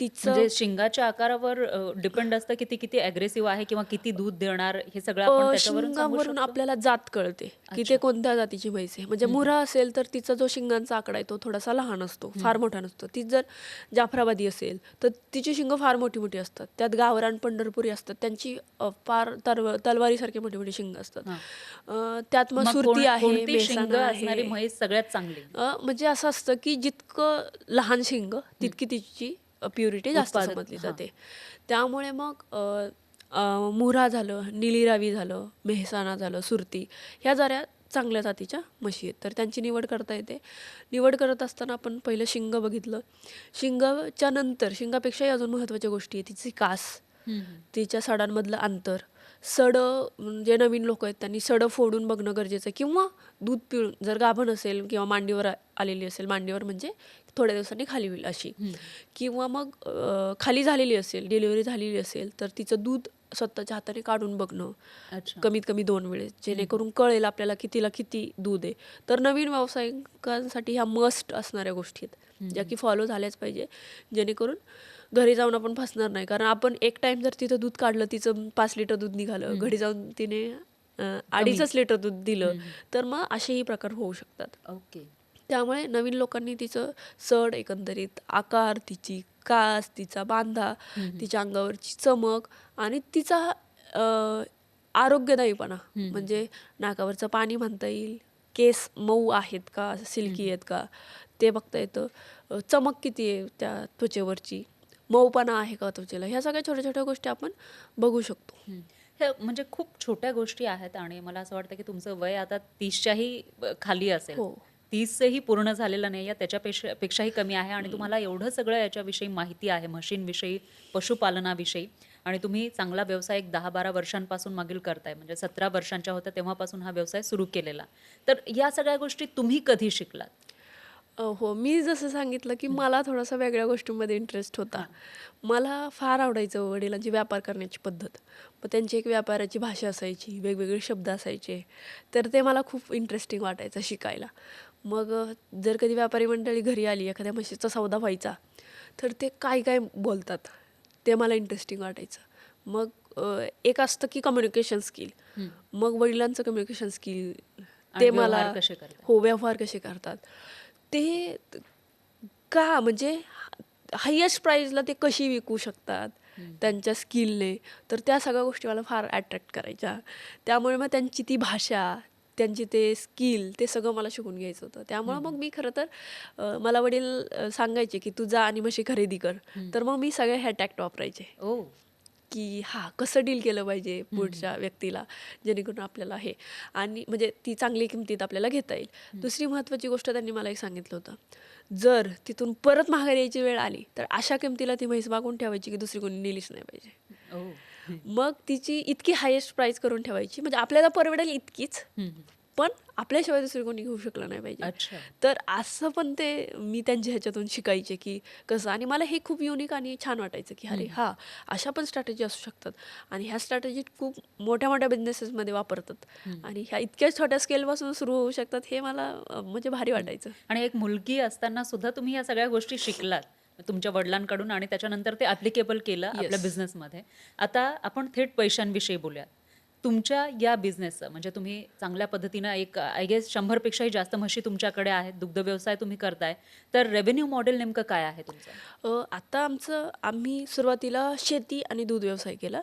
तिचं म्हणजे शिंगाच्या आकारावर डिपेंड असतं की ती किती अग्रेसिव्ह आहे किंवा किती दूध देणार हे सगळं आपण त्याच्यावरून सांगू शिंगावरून शकतो? आपल्याला जात कळते की ते कोणत्या जातीची म्हैस आहे. म्हणजे मुर्हा असेल तर तिचा जो शिंगांचा आकडा आहे तो थोडासा लहान असतो, फार मोठा नसतो. ती जर जाफराबादी असेल तर तिची शिंग फार मोठी मोठी असतात. त्यात गावरान पंढरपुरी असतात, त्यांची फार तलवारीसारखी मोठी मोठी शिंग असतात. त्यात मग मग सुरती आहे, कोणती शिंग मेहसाणा असणारी आहे. म्हैस सगळ्यात चांगली? म्हणजे असं असतं की जितकं लहान शिंग तितकी तिची प्युरिटी जास्त उत्पादक. समजली हां. जाते. त्यामुळे मग मुऱ्हा झालं, निळी रावी झालं, मेहसाणा झालं, सुरती ह्या जरा चांगल्या जातीच्या म्हशी आहेत. तर त्यांची निवड करता येते. निवड करत असताना आपण पहिलं शिंग बघितलं. शिंगाच्या नंतर शिंगापेक्षाही अजून महत्त्वाच्या गोष्टी आहेत. तिची कास, तिच्या सडांमधलं अंतर, सडं जे नवीन लोक आहेत त्यांनी सडं फोडून बघणं गरजेचं आहे किंवा दूध पिळून जर गाभण असेल किंवा मांडीवर आलेली असेल, मांडीवर म्हणजे थोड्या दिवसांनी खाली होईल अशी, किंवा मग खाली झालेली असेल, डिलिव्हरी झालेली असेल तर तिचं दूध स्वतःच्या हाताने काढून बघणं अच्छा. कमीत कमी 2 वेळेस, जेणेकरून कळेल आपल्याला की तिला किती दूध आहे. तर नवीन व्यावसायिकांसाठी ह्या मस्ट असणाऱ्या गोष्टी आहेत ज्या की फॉलो झाल्याच पाहिजे, जेणेकरून घरी जाऊन आपण फसणार नाही. कारण आपण एक टाइम जर तिथं दूध काढलं, तिचं 5 लिटर दूध निघालं, घरी जाऊन तिने 2.5 लिटर दूध दिलं, तर मग असेही प्रकार होऊ शकतात. ओके. त्यामुळे नवीन लोकांनी तिचं सड, एकंदरीत आकार, तिची कास, तिचा बांधा, तिच्या अंगावरची चमक आणि तिचा आरोग्यदायीपणा, म्हणजे नाकावरचं पाणी म्हणता येईल, केस मऊ आहेत का, सिल्की आहेत का ते बघता येतं, चमक किती आहे त्या त्वचेवरची, मऊपणा आहे का त्वचेला, ह्या सगळ्या छोट्या छोट्या गोष्टी आपण बघू शकतो. हे म्हणजे खूप छोट्या गोष्टी आहेत आणि मला असं वाटतं की तुमचं वय आता 30च्याही खाली असेल. हो. 30ही पूर्ण झालेलं नाही आहे, पेक्षाही कमी आहे आणि तुम्हाला एवढं सगळं याच्याविषयी माहिती आहे, म्हशींविषयी, पशुपालनाविषयी आणि तुम्ही चांगला व्यवसाय एक 10-12 वर्षांपासून मागील करताय. म्हणजे 17 वर्षांच्या होत्या तेव्हापासून हा व्यवसाय सुरू केलेला. तर या सगळ्या गोष्टी तुम्ही कधी शिकलात? हो, मी जसं सांगितलं, की मला थोडासा वेगळ्या गोष्टींमध्ये इंटरेस्ट होता. मला फार आवडायचं वडिलांची व्यापार करण्याची पद्धत. मग त्यांची एक व्यापाराची भाषा असायची, वेगवेगळे शब्द असायचे. तर ते मला खूप इंटरेस्टिंग वाटायचं शिकायला. मग जर कधी व्यापारी मंडळी घरी आली, एखाद्या म्हशीचा सौदा व्हायचा, तर ते काय-काय बोलतात, ते मला इंटरेस्टिंग वाटायचं. मग एक असतं की कम्युनिकेशन स्किल. हं. मग वडिलांचं कम्युनिकेशन स्किल आणि ते व्यवहार मला कसे करतात? हो, व्यवहार कसे करतात. ते का म्हणजे हायेस्ट प्राईजला ते कशी विकू शकतात हं. त्यांच्या स्किलने, तर त्या सगळ्या गोष्टी मला फार अट्रॅक्ट करायच्या. त्यामुळे मग त्यांची ती भाषा, त्यांची ते स्किल ते सगळं मला शिकून घ्यायचं होतं. त्यामुळं हं, मग मी खरं तर मला वडील सांगायचे, की "तू जा आणि म्हशी खरेदी कर." हं. तर मग मी सगळे हे टॅक्ट वापरायचे. ओह! की हां, कसं डील केलं पाहिजे हं, हं. पुढच्या व्यक्तीला, जेणेकरून आपल्याला हे आणि म्हणजे ती चांगली किमतीत आपल्याला घेता येईल. हं. दुसरी महत्त्वाची गोष्ट त्यांनी मला एक सांगितलं होतं, जर तिथून परत माघारी यायची वेळ आली, तर अशा किमतीला ती म्हैस मागून ठेवायची की दुसरी कोणी नेलीच नाही पाहिजे. ओह! हं. मग तिची इतकी हायेस्ट प्राईस करून ठेवायची, म्हणजे आपल्याला परवडेल इतकीच, हं, हं. पण आपल्याशिवाय दुसरी कोणी घेऊ शकलं नाही पाहिजे. अच्छा. तर असं पण ते मी त्यांच्या ह्याच्यातून शिकायचे, की कसं आणि मला हे खूप युनिक आणि छान वाटायचं, की हं, अरे हं. हां, अशा पण स्ट्रॅटेजी असू शकतात आणि ह्या स्ट्रॅटेजी खूप मोठ्या-मोठ्या बिझनेसेसमध्ये वापरतात हं. आणि ह्या इतक्या छोट्या स्केलपासून सुरू होऊ शकतात, हे मला म्हणजे भारी हं. वाटायचं. आणि एक मुलगी असताना सुद्धा तुम्ही या सगळ्या गोष्टी शिकलात. तुमच्या वडिलांकडून आणि त्याच्यानंतर ते ॲप्लिकेबल केलं आपल्या येस. बिझनेसमध्ये. आता आपण थेट पैशांविषयी बोलूया. तुमच्या या बिझनेसचं म्हणजे तुम्ही चांगल्या पद्धतीनं एक आय गेस 100 पेक्षाही जास्त म्हशी तुमच्याकडे आहेत. दुग्ध व्यवसाय तुम्ही करताय. तर रेव्हेन्यू मॉडेल नेमकं काय आहे तुमचं? आता आम्ही सुरुवातीला शेती आणि दूध व्यवसाय केला.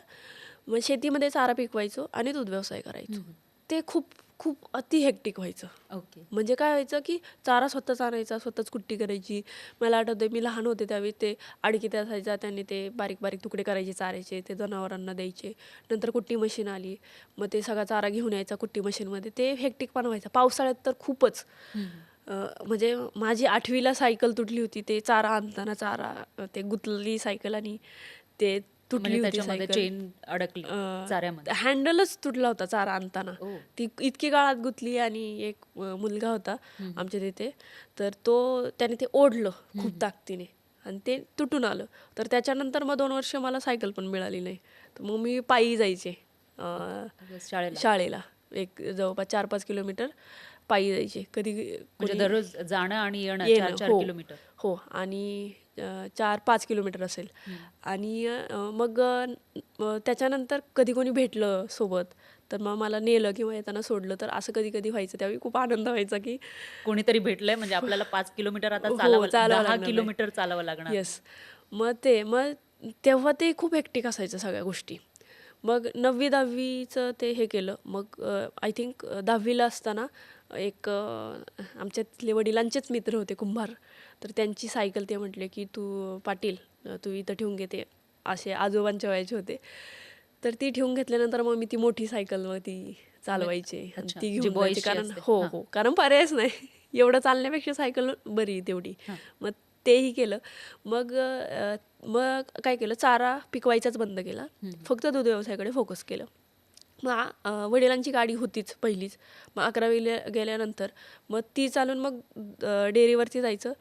मग शेतीमध्ये चारा पिकवायचो आणि दूध व्यवसाय करायचो. हं, हं. ते खूप खूप अति हेक्टिक व्हायचं. ओके. म्हणजे काय व्हायचं, की चारा स्वतःच आणायचा, स्वतःच कुट्टी करायची. मला आठवतंय मी लहान होते त्यावेळी ते अडकीत असायचा, त्यांनी ते बारीक-बारीक तुकडे करायचे चाऱ्याचे, ते जनावरांना द्यायचे. नंतर कुट्टी मशीन आली. मग ते सगळा चारा घेऊन यायचा कुट्टी मशीनमध्ये. ते हेक्टिकपणा व्हायचा. पावसाळ्यात तर खूपच. हं, हं. म्हणजे माझी 8वीला सायकल तुटली होती. ते चारा आणताना ते गुंतलेली सायकल आणि ते म्हणजे तुटली होती त्याच्यामध्ये सायकल. चेन अडकली चाऱ्यामध्ये. हँडलच तुटला होता चारा आणताना. ओह! ती इतकी गाळात गुंतली आणि एक मुलगा होता हं, हं. आमच्या तिथे. तर त्याने ते ओढलं हं, खूप हं. ताकदीने आणि ते तुटून आलं. तर त्याच्यानंतर मग 2 वर्ष मला सायकल पण मिळाली नाही. तर मग मी पायी जायचे शाळेला. शाळेला. एक जवळपास 4-5 किलोमीटर पायी जायचे. कधी म्हणजे कोणी दररोज जाणं आणि येणं येणं. 4-4 हो, किलोमीटर. हो आणि 4-5 किलोमीटर असेल हं. आणि मग त्याच्यानंतर कधी कोणी भेटलं सोबत, तर मग मला नेलं किंवा येताना सोडलं, तर असं कधी-कधी व्हायचं. त्यावेळी खूप आनंद व्हायचा, की कोणीतरी भेटलंय म्हणजे आपल्याला 5 किलोमीटर आता हो, चालावं चालावं 10 लागणार नाही. किलोमीटर चालावं लागणार नाही. येस. मग तेव्हा ते खूप हेक्टिक असायचं सगळ्या गोष्टी. मग 9वी-10वीचं ते हे केलं. मग आय थिंक 10वीला असताना एक आमच्या तिथले वडिलांचेच मित्र होते कुंभार. तर त्यांची सायकल ते म्हटले, की "तू पाटील तू इथं ठेवून घे." ते असे आजोबांच्या वयाचे होते. तर ती ठेवून घेतल्यानंतर मग मी ती मोठी सायकल मग ती म्हणजे चालवायचे आणि अच्छा, ती जी घेऊन जायचे. बॉयजची कारण असते. हो, हां, हो. कारण पर्यायच नाही. एवढं चालण्यापेक्षा सायकल बरी तेवढी. हां. मग तेही केलं. मग काय केलं, चारा पिकवायचाच बंद केला. हं, हं. फक्त दूध व्यवसायाकडे फोकस केलं. मग वडिलांची गाडी होतीच पहिलीच. मग 11वीला गेल्यानंतर मग ती चालवून मग डेअरीवरती जायचं,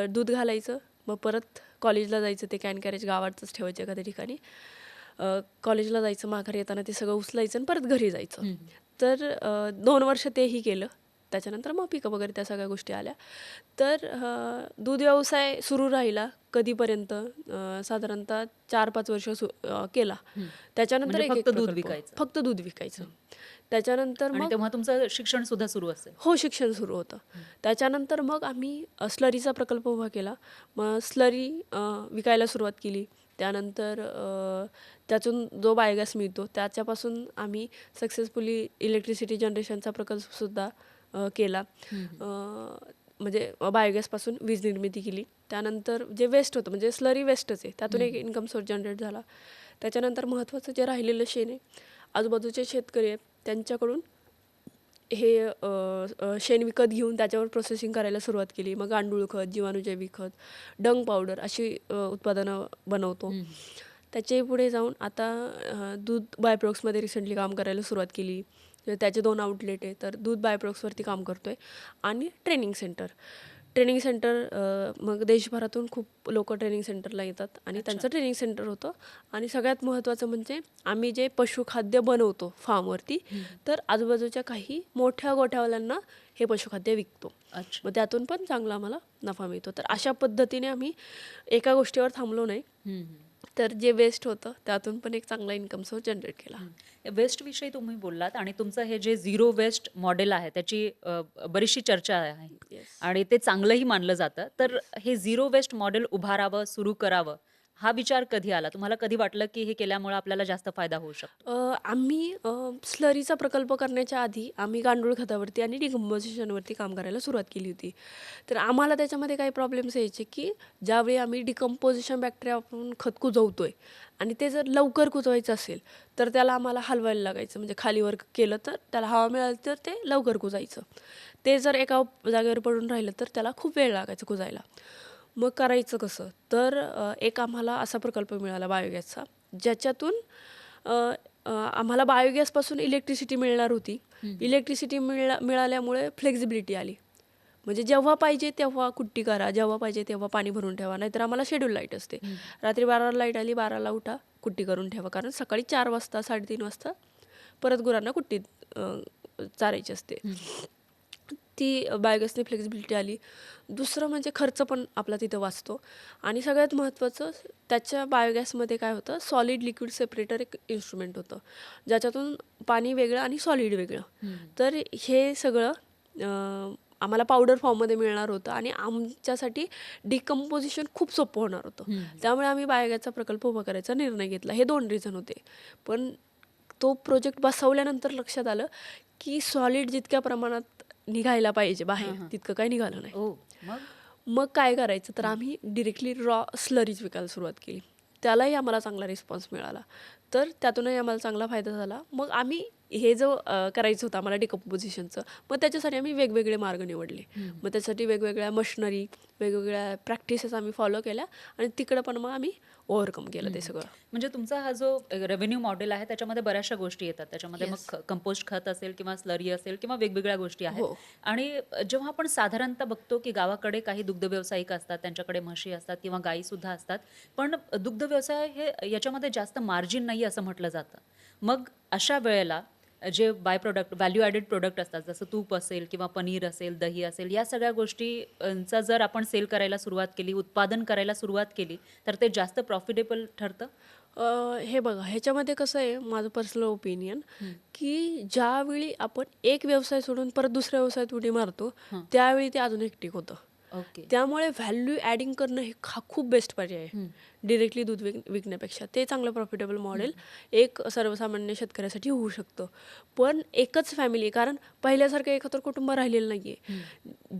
दूध घालायचं. मग परत कॉलेजला जायचं. ते कॅन कॅरेज गावातच ठेवायचं एखाद्या ठिकाणी. कॉलेजला जायचं, माघारी येताना ते सगळं उचलायचं आणि परत घरी जायचं. हं, हं. तर 2 वर्ष तेही केलं. त्याच्यानंतर मग पिकअप वगैरे त्या सगळ्या गोष्टी आल्या. तर दूध व्यवसाय सुरू राहिला कधीपर्यंत साधारणतः 4-5 वर्ष केला. हं. त्याच्यानंतर म्हणजे एक फक्त एक दूध प्रकल्प. विकायचं. फक्त दूध विकायचं. हं. त्याच्यानंतर आणि मग तेव्हा तुमचं शिक्षण सुद्धा सुरू असेल. हो, शिक्षण सुरू होतं. हं. त्याच्यानंतर मग आम्ही स्लरीचा प्रकल्प उभा केला. मग स्लरी विकायला सुरुवात केली. त्यानंतर त्यातून जो बायोगॅस मिळतो त्याच्यापासून आम्ही सक्सेसफुली इलेक्ट्रिसिटी जनरेशनचा प्रकल्पसुद्धा केला. हं, हं. म्हणजे बायोगॅसपासून वीज निर्मिती केली. त्यानंतर जे वेस्ट होतं म्हणजे स्लरी वेस्टच आहे. त्यातून हं, एक हं. इन्कम सोर्स जनरेट झाला. त्याच्यानंतर महत्त्वाचं जे राहिलेलं शेण आहे, आजूबाजूचे शेतकरी आहेत त्यांच्याकडून हे शेण विकत घेऊन त्याच्यावर प्रोसेसिंग करायला सुरुवात केली. मग गांडूळ खत, जीवाणूजैविक खत, डंग पावडर अशी उत्पादनं बनवतो. हं, हं. त्याच्याही पुढे जाऊन आता दूध बाय प्रोडक्ट्समध्ये रिसेंटली काम करायला सुरुवात केली. तर त्याचे 2 आउटलेट आहे. तर दूध बाय प्रोडक्ट्सवरती काम करतोय आणि ट्रेनिंग सेंटर. ट्रेनिंग सेंटर मग देशभरातून खूप लोक ट्रेनिंग सेंटरला येतात आणि त्यांचं ट्रेनिंग सेंटर होतं. आणि सगळ्यात महत्त्वाचं म्हणजे आम्ही जे पशुखाद्य बनवतो फार्मवरती, तर आजूबाजूच्या काही मोठ्या गोठ्यावाल्यांना हे पशुखाद्य विकतो. अच्छा. मग त्यातून पण चांगला आम्हाला नफा मिळतो. तर अशा पद्धतीने आम्ही एका गोष्टीवर थांबलो नाही, हम्म, हम्म. तर जे वेस्ट होतं त्यातून पण एक चांगला इन्कम सोर्स जनरेट केला. वेस्ट विषयी तुम्ही बोललात आणि तुमचं हे जे झिरो वेस्ट मॉडेल आहे त्याची बरीचशी चर्चा आहे येस. आणि ते चांगलंही मानलं जातं. तर हे झिरो वेस्ट मॉडेल उभारावं, सुरू करावं, हा विचार कधी आला तुम्हाला? कधी वाटलं की हे केल्यामुळे आपल्याला जास्त फायदा होऊ शकतो? आम्ही स्लरीचा प्रकल्प करण्याच्या आधी आम्ही गांडूळ खतावरती आणि डिकम्पोजिशनवरती काम करायला सुरुवात केली होती. तर आम्हाला त्याच्यामध्ये काही प्रॉब्लेम्स यायचे की ज्यावेळी आम्ही डिकम्पोजिशन बॅक्टेरिया वापरून खत कुजवतोय आणि ते जर लवकर कुजवायचं असेल तर त्याला आम्हाला हलवायला लागायचं. म्हणजे खालीवर केलं तर त्याला हवा मिळाली तर ते लवकर कुजायचं. ते जर एका जागेवर पडून राहिलं तर त्याला खूप वेळ लागायचा कुजायला. मग करायचं कसं? तर एक आम्हाला असा प्रकल्प मिळाला बायोगॅसचा, ज्याच्यातून अ, अ, आम्हाला बायोगॅसपासून इलेक्ट्रिसिटी मिळणार होती. इलेक्ट्रिसिटी मिळाल्यामुळे फ्लेक्झिबिलिटी आली. म्हणजे जेव्हा पाहिजे तेव्हा कुट्टी करा, जेव्हा पाहिजे तेव्हा पाणी भरून ठेवा. नाहीतर आम्हाला शेड्यूल लाईट असते. रात्री 12ला लाईट आली, 12ला उठा, कुट्टी करून ठेवा. कारण सकाळी 4 वाजता 3:30 वाजता परत गुरांना कुट्टी चारायची असते. ती बायोगॅसने फ्लेक्झिबिलिटी आली. दुसरं म्हणजे खर्च पण आपला तिथं वाचतो. आणि सगळ्यात महत्त्वाचं त्याच्या बायोगॅसमध्ये काय होतं, सॉलिड लिक्विड सेपरेटर एक इन्स्ट्रुमेंट होतं, ज्याच्यातून पाणी वेगळं आणि सॉलिड वेगळं. तर हे सगळं आम्हाला पावडर फॉर्ममध्ये मिळणार होतं आणि आमच्यासाठी डिकम्पोजिशन खूप सोपं होणार होतं. त्यामुळे आम्ही बायोगॅसचा प्रकल्प उभा करायचा निर्णय घेतला. हे 2 रिझन होते. पण तो प्रोजेक्ट बसवल्यानंतर लक्षात आलं की सॉलिड जितक्या प्रमाणात निघायला पाहिजे बाहेर तितकं काही निघालं नाही. ओ, मग मग काय करायचं, तर आम्ही डिरेक्टली रॉ स्लरीज विकायला सुरुवात केली. त्यालाही आम्हाला चांगला रिस्पॉन्स मिळाला. तर त्यातूनही आम्हाला चांगला फायदा झाला. मग आम्ही हे जो करायचं होतं आम्हाला डिकम्पोजिशनचं, मग त्याच्यासाठी आम्ही वेगवेगळे मार्ग निवडले. मग त्यासाठी वेगवेगळ्या मशिनरी, वेगवेगळ्या प्रॅक्टिसेस आम्ही फॉलो केल्या आणि तिकडं पण मग आम्ही ओव्हरकम केलं ते सगळं. म्हणजे तुमचा हा जो रेव्हेन्यू मॉडेल आहे त्याच्यामध्ये बऱ्याचशा गोष्टी येतात. त्याच्यामध्ये Yes. मग कंपोस्ट खत असेल किंवा स्लरी असेल किंवा वेगवेगळ्या गोष्टी आहेत. हो. आणि जेव्हा आपण साधारणतः बघतो की गावाकडे काही दुग्ध व्यावसायिक असतात, त्यांच्याकडे म्हशी असतात किंवा गायी सुद्धा असतात. पण दुग्ध व्यवसाय हे याच्यामध्ये जास्त मार्जिन नाही असं म्हटलं जातं. मग अशा वेळेला जे by product, value added product असतात, जसं तूप असेल किंवा पनीर असेल, दही असेल, या सगळ्या गोष्टींचा जर आपण सेल करायला सुरुवात केली, उत्पादन करायला सुरुवात केली, तर ते जास्त प्रॉफिटेबल ठरतं? हे बघा, ह्याच्यामध्ये कसं आहे, माझं पर्सनल ओपिनियन, की ज्यावेळी आपण एक व्यवसाय सोडून परत दुसऱ्या व्यवसायात उडी मारतो, त्यावेळी ते अजून एकटिक होतं. ओके. त्यामुळे व्हॅल्यू ॲडिंग करणं हे खूप बेस्ट पर्याय आहे डिरेक्टली दूध विकण्यापेक्षा. ते चांगलं प्रॉफिटेबल मॉडेल एक सर्वसामान्य शेतकऱ्यासाठी होऊ शकतं. पण एकच फॅमिली, कारण पहिल्यासारखं एकत्र कुटुंब राहिलेलं नाही आहे.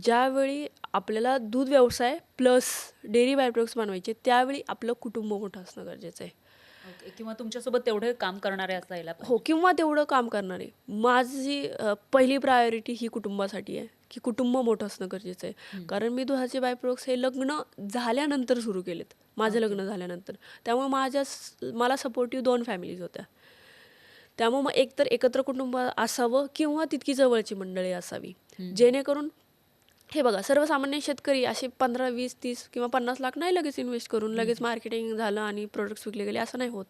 ज्यावेळी आपल्याला दूध व्यवसाय प्लस डेअरी बाय प्रोडक्ट्स बनवायचे, त्यावेळी आपलं कुटुंब मोठं असणं गरजेचं आहे. ओके. किंवा तुमच्यासोबत तेवढे काम करणारे असायला हो, पाहिजे. किंवा तेवढं काम करणारे. माझी पहिली प्रायोरिटी ही कुटुंबासाठी आहे, की कुटुंब मोठं असणं गरजेचं आहे. कारण मी दुधाचे बाय प्रोडक्ट्स हे लग्न झाल्यानंतर सुरू केलेत, माझं लग्न झाल्यानंतर. त्यामुळे मला सपोर्टिव्ह 2 फॅमिलीज होत्या. त्यामुळे मग एकतर एकत्र कुटुंब असावं किंवा तितकी जवळची मंडळी असावी, जेणेकरून हे बघा, सर्वसामान्य शेतकरी असे 15, 20, 30 किंवा 50 लाख नाही लगेच इन्व्हेस्ट करून लगेच मार्केटिंग झालं आणि प्रोडक्ट्स विकले गेले, असं नाही होत.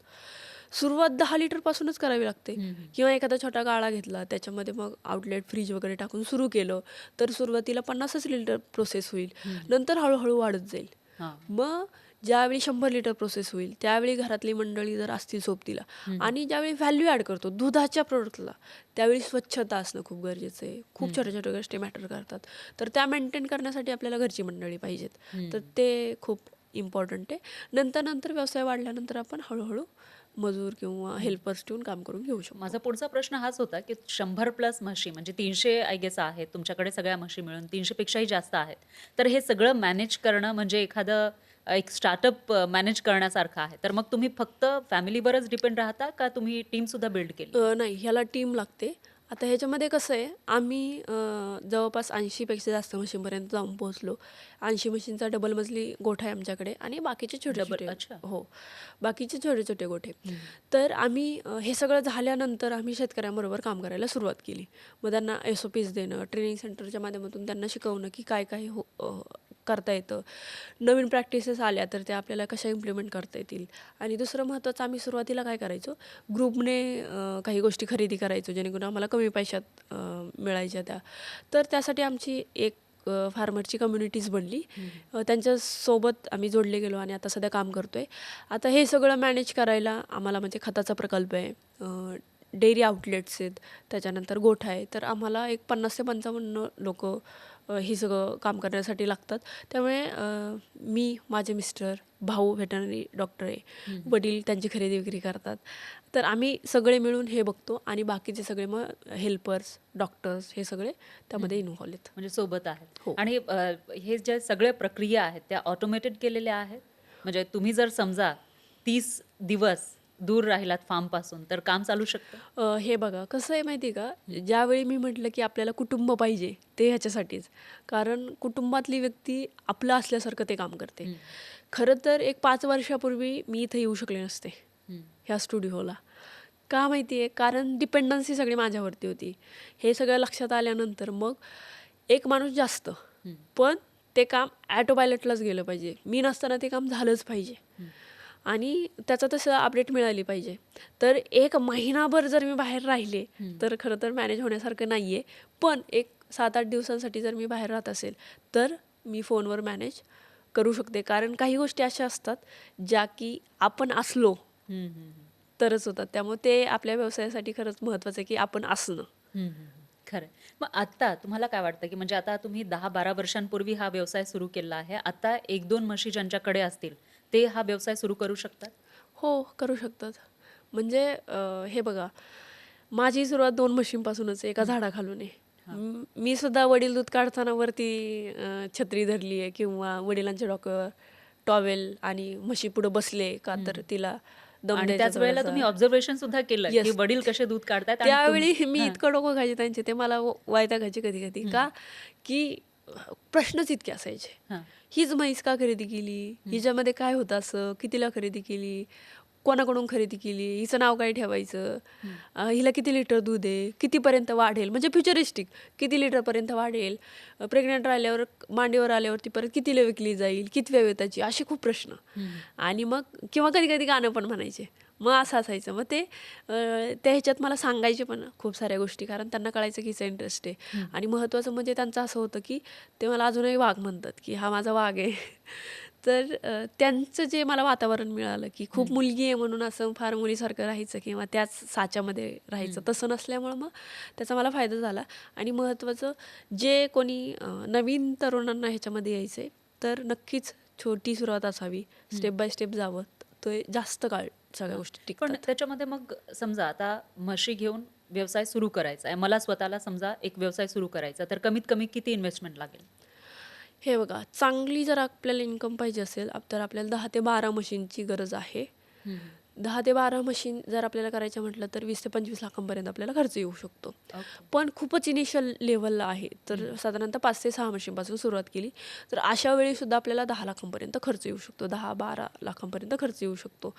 सुरुवात 10 लिटरपासूनच करावी लागते. किंवा एखादा छोटा गाळा घेतला, त्याच्यामध्ये मग आउटलेट फ्रीज वगैरे टाकून सुरू केलं, तर सुरुवातीला 50च लिटर प्रोसेस होईल. नंतर हळूहळू वाढत जाईल. हां. मग ज्यावेळी 100 लिटर प्रोसेस होईल, त्यावेळी घरातली मंडळी जर असतील सोबतीला, आणि ज्यावेळी व्हॅल्यू ॲड करतो दुधाच्या प्रोडक्टला, त्यावेळी स्वच्छता असणं खूप गरजेचं आहे. खूप छोट्या छोट्या गोष्टी मॅटर करतात. तर त्या मेंटेन करण्यासाठी आपल्याला घरची मंडळी पाहिजेत. तर ते खूप इम्पॉर्टंट आहे. नंतर व्यवसाय वाढल्यानंतर आपण हळूहळू मजूर किंवा हेल्पर्स ठेवून काम करून घेऊ शकतो. माझा पुढचा प्रश्न हाच होता की 100+ म्हशी म्हणजे 300 आय गेस आहेत तुमच्याकडे, सगळ्या म्हशी मिळून 300 पेक्षाही जास्त आहेत. तर हे सगळं मॅनेज करणं म्हणजे एखादं एक स्टार्टअप मॅनेज करण्यासारखं आहे. तर मग तुम्ही फक्त फॅमिलीवरच डिपेंड राहता का तुम्ही टीम सुद्धा बिल्ड केली? नाही, ह्याला टीम लागते आता ह्याच्यामध्ये कसं आहे, आम्ही जवळपास 80पेक्षा जास्त मशीनपर्यंत जाऊन पोहोचलो. 80 मशीनचा डबल मजली गोठा आहे आमच्याकडे आणि बाकीचे डबल छोटे-छोटे अच्छा. हो, बाकीचे छोटे-छोटे गोठे. हं. तर आम्ही हे सगळं झाल्यानंतर आम्ही शेतकऱ्यांबरोबर काम करायला सुरुवात केली. मग त्यांना SOPs देणं, ट्रेनिंग सेंटरच्या माध्यमातून त्यांना शिकवणं, की काय-काय करता येतं. नवीन प्रॅक्टिसेस आल्या तर त्या आपल्याला कशा इम्प्लिमेंट करता येतील. आणि दुसरं महत्त्वाचं, आम्ही सुरुवातीला काय करायचो, ग्रुपने काही गोष्टी खरेदी करायचो जेणेकरून आम्हाला कमी पैशात मिळायच्या त्या. तर त्यासाठी आमची एक फार्मरची कम्युनिटीज बनली. त्यांच्यासोबत आम्ही जोडले गेलो आणि आता सध्या काम करतोय. आता हे सगळं मॅनेज करायला आम्हाला म्हणजे खताचा प्रकल्प आहे, डेअरी आउटलेट्स आहेत, त्याच्यानंतर गोठा आहे. तर आम्हाला एक 50 ते 55 लोकं हे सगळं काम करण्यासाठी लागतात. त्यामुळे मी, माझे मिस्टर, भाऊ व्हेटरनरी डॉक्टर आहे, वडील त्यांची खरेदी विक्री करतात. तर आम्ही सगळे मिळून हे बघतो आणि बाकीचे सगळे मग हेल्पर्स, डॉक्टर्स हे सगळे त्यामध्ये इन्व्हॉल्व आहेत. म्हणजे सोबत आहेत. हो. आणि हे ज्या सगळ्या प्रक्रिया आहेत त्या ऑटोमेटेड केलेल्या आहेत. म्हणजे तुम्ही जर समजा 30 दिवस दूर राहिलात फार्मपासून तर काम चालू शकतं. हे बघा कसं आहे माहिती आहे का, ज्यावेळी मी म्हटलं की आपल्याला कुटुंब पाहिजे ते ह्याच्यासाठीच, कारण कुटुंबातली व्यक्ती आपलं असल्यासारखं ते काम करते. खरं तर एक 5 वर्षापूर्वी मी इथं येऊ शकले नसते ह्या स्टुडिओला. का माहिती आहे, कारण डिपेंडन्सी सगळी माझ्यावरती होती. हे सगळं लक्षात आल्यानंतर मग एक माणूस जास्त, पण ते काम ॲटो पायलटलाच गेलं पाहिजे. मी नसताना ते काम झालंच पाहिजे आणि त्याचं तसं अपडेट मिळाली पाहिजे. तर एक महिनाभर जर मी बाहेर राहिले तर खरं तर मॅनेज होण्यासारखं नाही आहे. पण एक 7-8 दिवसांसाठी जर मी बाहेर राहत असेल तर मी फोनवर मॅनेज करू शकते. कारण काही गोष्टी अशा असतात ज्या की आपण असलो तरच होतात. त्यामुळे ते आपल्या व्यवसायासाठी खरंच महत्त्वाचं आहे की आपण असणं. खरं. मग आता तुम्हाला काय वाटतं, की म्हणजे आता तुम्ही 10-12 वर्षांपूर्वी हा व्यवसाय सुरू केला आहे. आता 1-2 म्हशी ज्यांच्याकडे असतील, ते हा व्यवसाय सुरू करू शकतात? हो, करू शकतात. म्हणजे हे बघा, माझी सुरुवात 2 म्हशींपासूनच आहे, एका झाडाखालून आहे. मी सुद्धा वडील दूध काढताना वरती छत्री धरली आहे किंवा वडिलांच्या डोक्यावर टॉवेल आणि म्हशी पुढे बसले का तर तिला दम आणि द्यायचा त्याच वेळेला थोडासा. तुम्ही ऑब्झर्वेशन सुद्धा केलं, की येस. वडील कसे दूध काढतायत आणि त्यावेळी मी हां, इतकं डोकं खायचे त्यांचे, ते मला वैतागायचे कधी-कधी. का? की प्रश्नच इतके असायचे. हां. हीच म्हैस का खरेदी केली? हिच्यामध्ये काय होतं असं? कितीला खरेदी केली? कोणाकडून खरेदी केली? हिचं नाव काय ठेवायचं? हिला किती लिटर दूध आहे? कितीपर्यंत वाढेल? म्हणजे फ्युचरिस्टिक. किती लिटरपर्यंत वाढेल? प्रेग्नंट राहिल्यावर, मांडीवर आल्यावरती परत कितीला विकली जाईल? कितव्या वेताची? असे खूप प्रश्न. आणि मग किंवा कधी-कधी गाणं पण म्हणायचे. मग असं असायचं. मग ते त्या ह्याच्यात मला सांगायचे पण खूप साऱ्या गोष्टी, कारण त्यांना कळायचं की हिचा इंटरेस्ट आहे. आणि महत्त्वाचं म्हणजे त्यांचं असं होतं की ते मला अजूनही वाघ म्हणतात, की हा माझा वाघ आहे. तर त्यांचं जे मला वातावरण मिळालं, की खूप मुलगी आहे म्हणून असं फार मुलीसारखं राहायचं किंवा त्याच साच्यामध्ये राहायचं, तसं नसल्यामुळं मग त्याचा मला फायदा झाला. आणि महत्त्वाचं, जे कोणी नवीन तरुणांना ह्याच्यामध्ये यायचं आहे तर नक्कीच छोटी सुरुवात असावी, स्टेप बाय स्टेप जावं, ते जास्त काळ सगळ्या गोष्टी पण टिकतात. त्याच्यामध्ये मग समजा आता म्हशी घेऊन व्यवसाय सुरू करायचा आहे. मला स्वतःला समजा एक व्यवसाय सुरू करायचा, तर कमीत कमी किती इन्व्हेस्टमेंट लागेल? हे बघा, चांगली जर आपल्याला इन्कम पाहिजे असेल तर आपल्याला 10 ते 12 मशीनची गरज आहे. 10 ते 12 मशीन जर आपल्याला करायचं म्हटलं तर 20 ते 25 लाखांपर्यंत आपल्याला खर्च येऊ शकतो. ओके. पण खूपच इनिशियल लेव्हलला आहे तर साधारणतः 5 ते 6 मशीनपासून सुरुवात केली तर अशा वेळीसुद्धा आपल्याला 10 लाखांपर्यंत खर्च येऊ शकतो. 10-12 लाखांपर्यंत खर्च येऊ शकतो.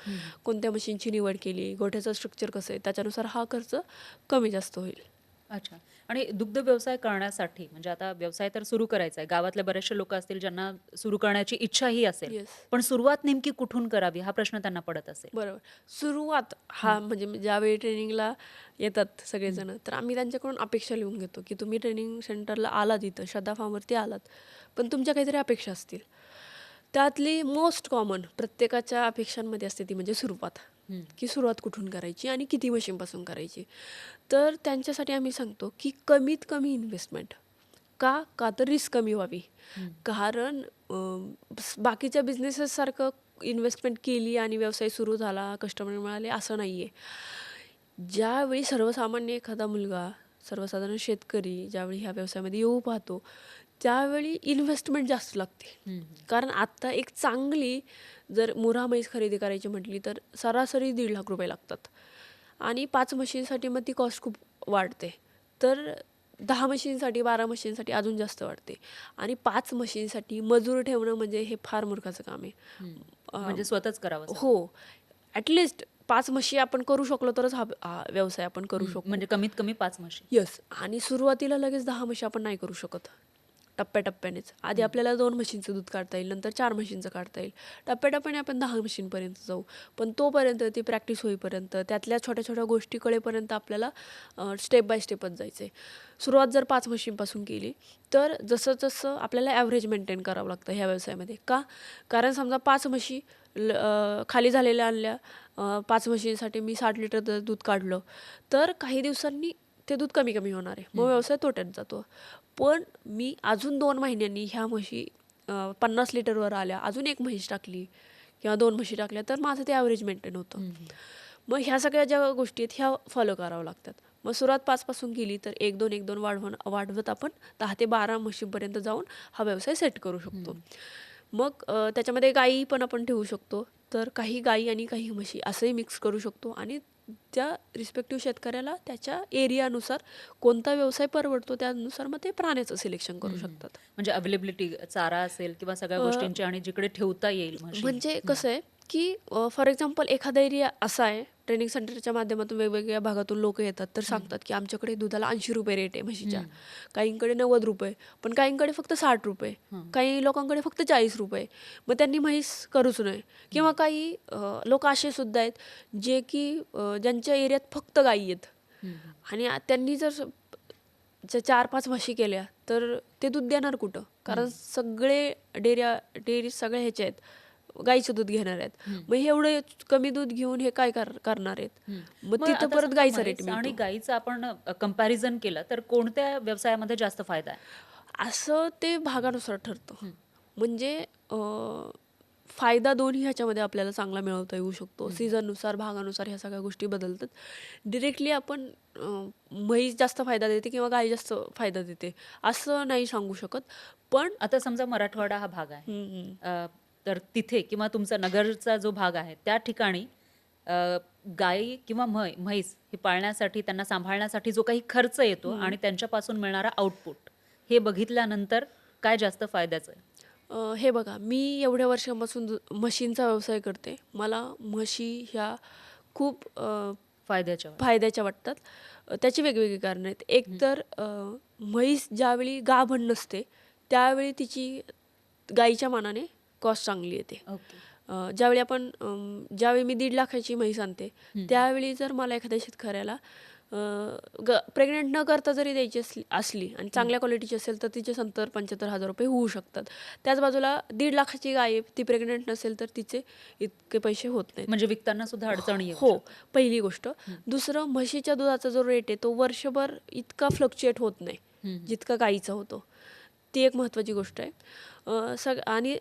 कोणत्या मशीनची निवड केली, गोठ्याचं स्ट्रक्चर कसं आहे, त्याच्यानुसार हा खर्च कमी जास्त होईल. अच्छा. आणि दुग्ध व्यवसाय करण्यासाठी म्हणजे आता व्यवसाय तर सुरू करायचा आहे. गावातले बरेचसे लोक असतील ज्यांना सुरू करण्याची इच्छाही असेल. येस. पण सुरुवात नेमकी कुठून करावी हा प्रश्न त्यांना पडत असेल. बरोबर. सुरुवात हा म्हणजे ज्यावेळी ट्रेनिंगला येतात सगळेजण तर आम्ही त्यांच्याकडून अपेक्षा लिहून घेतो, की तुम्ही ट्रेनिंग सेंटरला आलात, इथं श्रद्धा फार्मवरती आलात, पण तुमच्या काहीतरी अपेक्षा असतील. त्यातली मोस्ट कॉमन प्रत्येकाच्या अपेक्षांमध्ये असते ती म्हणजे सुरुवात, की सुरुवात कुठून करायची आणि किती मशीनपासून करायची. तर त्यांच्यासाठी आम्ही सांगतो, की कमीत कमी इन्व्हेस्टमेंट. का तर रिस्क कमी व्हावी. कारण बाकीच्या बिझनेसेससारखं इन्व्हेस्टमेंट केली आणि व्यवसाय सुरू झाला, कस्टमर मिळाले असं नाही आहे. ज्यावेळी सर्वसामान्य एखादा मुलगा, सर्वसाधारण शेतकरी ज्यावेळी ह्या व्यवसायामध्ये येऊ पाहतो, त्यावेळी इन्व्हेस्टमेंट जास्त लागते. कारण आत्ता एक चांगली जर मुर्हा म्हैस खरेदी करायची म्हटली तर सरासरी ₹1.5 लाख लागतात आणि 5 म्हशींसाठी मग ती कॉस्ट खूप वाढते. तर 10 मशीनसाठी 12 मशीनसाठी अजून जास्त वाटते आणि 5 मशीनसाठी मजूर ठेवणं म्हणजे हे फार मूर्खाचं काम आहे. म्हणजे स्वतःच करावं सगळं. हो, ॲटलिस्ट 5 म्हशी आपण करू शकलो तरच हा व्यवसाय आपण करू शकू. म्हणजे कमीत कमी 5 म्हशी. येस. आणि सुरुवातीला लगेच 10 म्हशी आपण नाही करू शकत. टप्प्याटप्प्यानेच. आधी आपल्याला 2 म्हशींचं दूध काढता येईल, नंतर 4 म्हशींचं काढता येईल. टप्प्याटप्प्याने आपण 10 म्हशींपर्यंत जाऊ. पण तोपर्यंत ती प्रॅक्टिस होईपर्यंत, त्यातल्या छोट्या-छोट्या गोष्टी कळेपर्यंत आपल्याला स्टेप बाय स्टेपच जायचं आहे. सुरुवात जर 5 म्हशींपासून केली, तर जसं-जसं आपल्याला ॲव्हरेज मेंटेन करावं लागतं ह्या व्यवसायामध्ये. का? कारण समजा 5 म्हशी खाली झालेल्या आणल्या, 5 म्हशींसाठी मी 60 लिटर दूध काढलं, तर काही दिवसांनी ते दूध कमी-कमी होणार आहे. मग व्यवसाय तोट्यात जातो. पण मी अजून 2 महिन्यांनी ह्या म्हशी 50 लिटरवर आल्या, अजून 1 म्हैस टाकली किंवा 2 म्हशी टाकल्या, तर माझं ते ॲव्हरेज मेंटेन होतं. मग ह्या सगळ्या ज्या गोष्टी आहेत ह्या फॉलो कराव्या लागतात. मग सुरुवात 5 पासून केली तर 1-2, 1-2 वाढवत आपण 10 ते 12 म्हशींपर्यंत जाऊन हा व्यवसाय सेट करू शकतो. मग त्याच्यामध्ये गायी पण आपण ठेवू शकतो. तर काही गायी आणि काही म्हशी असंही मिक्स करू शकतो आणि त्या रिस्पेक्टिव्ह शेतकऱ्याला त्याच्या एरियानुसार कोणता व्यवसाय परवडतो त्यानुसार मग ते प्राण्याचं सिलेक्शन करू शकतात. म्हणजे अवेलेबिलिटी चारा असेल किंवा सगळ्या गोष्टींची आणि जिकडे ठेवता येईल म्हशी. म्हणजे कसं आहे की फॉर एक्झाम्पल एखादा एरिया असा आहे, ट्रेनिंग सेंटरच्या माध्यमातून वेगवेगळ्या भागातून लोक येतात तर सांगतात की आमच्याकडे दुधाला 80 रुपये रेट आहे म्हशीच्या, काहींकडे 90 रुपये, पण काहींकडे फक्त 60 रुपये, काही लोकांकडे फक्त 40 रुपये. मग त्यांनी म्हैस करूच नये. किंवा काही लोक असे सुद्धा आहेत जे की ज्यांच्या एरियात फक्त गायी आहेत आणि त्यांनी जर 4-5 म्हशी केल्या तर ते दूध देणार कुठं? कारण सगळे डेअरी सगळे ह्याचे आहेत, गाईचं दूध घेणार आहेत. मग हे एवढं कमी दूध घेऊन हे काय करणार आहेत? मग मग तिथं आता परत समजा गाईचा रेट म्हैस आणि मिळतो. गाईचं आपण कंपॅरिझन केलं तर कोणत्या व्यवसायामध्ये जास्त फायदा आहे? असं ते भागानुसार ठरतं. म्हणजे फायदा दोन्ही ह्याच्यामध्ये आपल्याला चांगला मिळवता येऊ शकतो. सीझननुसार, भागानुसार ह्या सगळ्या गोष्टी बदलतात. डिरेक्टली आपण म्हैस जास्त फायदा देते किंवा गाय जास्त फायदा देते असं नाही सांगू शकत. पण आता समजा मराठवाडा हा भाग आहे, हं, हं. तर तिथे किंवा तुमचा नगरचा जो भाग आहे त्या ठिकाणी गाई किंवा म्हैस हे पाळण्यासाठी, त्यांना सांभाळण्यासाठी जो काही खर्च येतो आणि त्यांच्यापासून मिळणारा आउटपुट, हे बघितल्यानंतर काय जास्त फायद्याचं आहे? हे बघा, मी एवढ्या वर्षांपासून म्हशींचा व्यवसाय करते. मला म्हशी ह्या खूप फायद्याच्या वाटतं. फायद्याच्या वाटतात. त्याची वेगवेगळी कारणं आहेत. एक तर म्हैस ज्यावेळी गाभण नसते त्यावेळी तिची गाईच्या मानाने कॉस्ट चांगली येते. ओके. ज्यावेळी मी 1.5 लाखाची म्हैस आणते त्यावेळी जर मला एखाद्या शेतकऱ्याला प्रेग्नेंट न करता जरी द्यायची असली आणि चांगल्या क्वालिटीची असेल तर तिचे 70-75 हजार रुपये होऊ शकतात. त्याच बाजूला 1.5 लाखाची गाय आहे, ती प्रेग्नेंट नसेल तर तिचे इतके पैसे होत नाहीत. म्हणजे विकताना सुद्धा अडचणी येऊ हो, पहिली गोष्ट. दुसरं, म्हशीच्या दुधाचा जो रेट आहे तो वर्षभर इतका फ्लक्च्युएट होत नाही जितका गाईचा होतो. ती एक महत्त्वाची गोष्ट आहे. आणि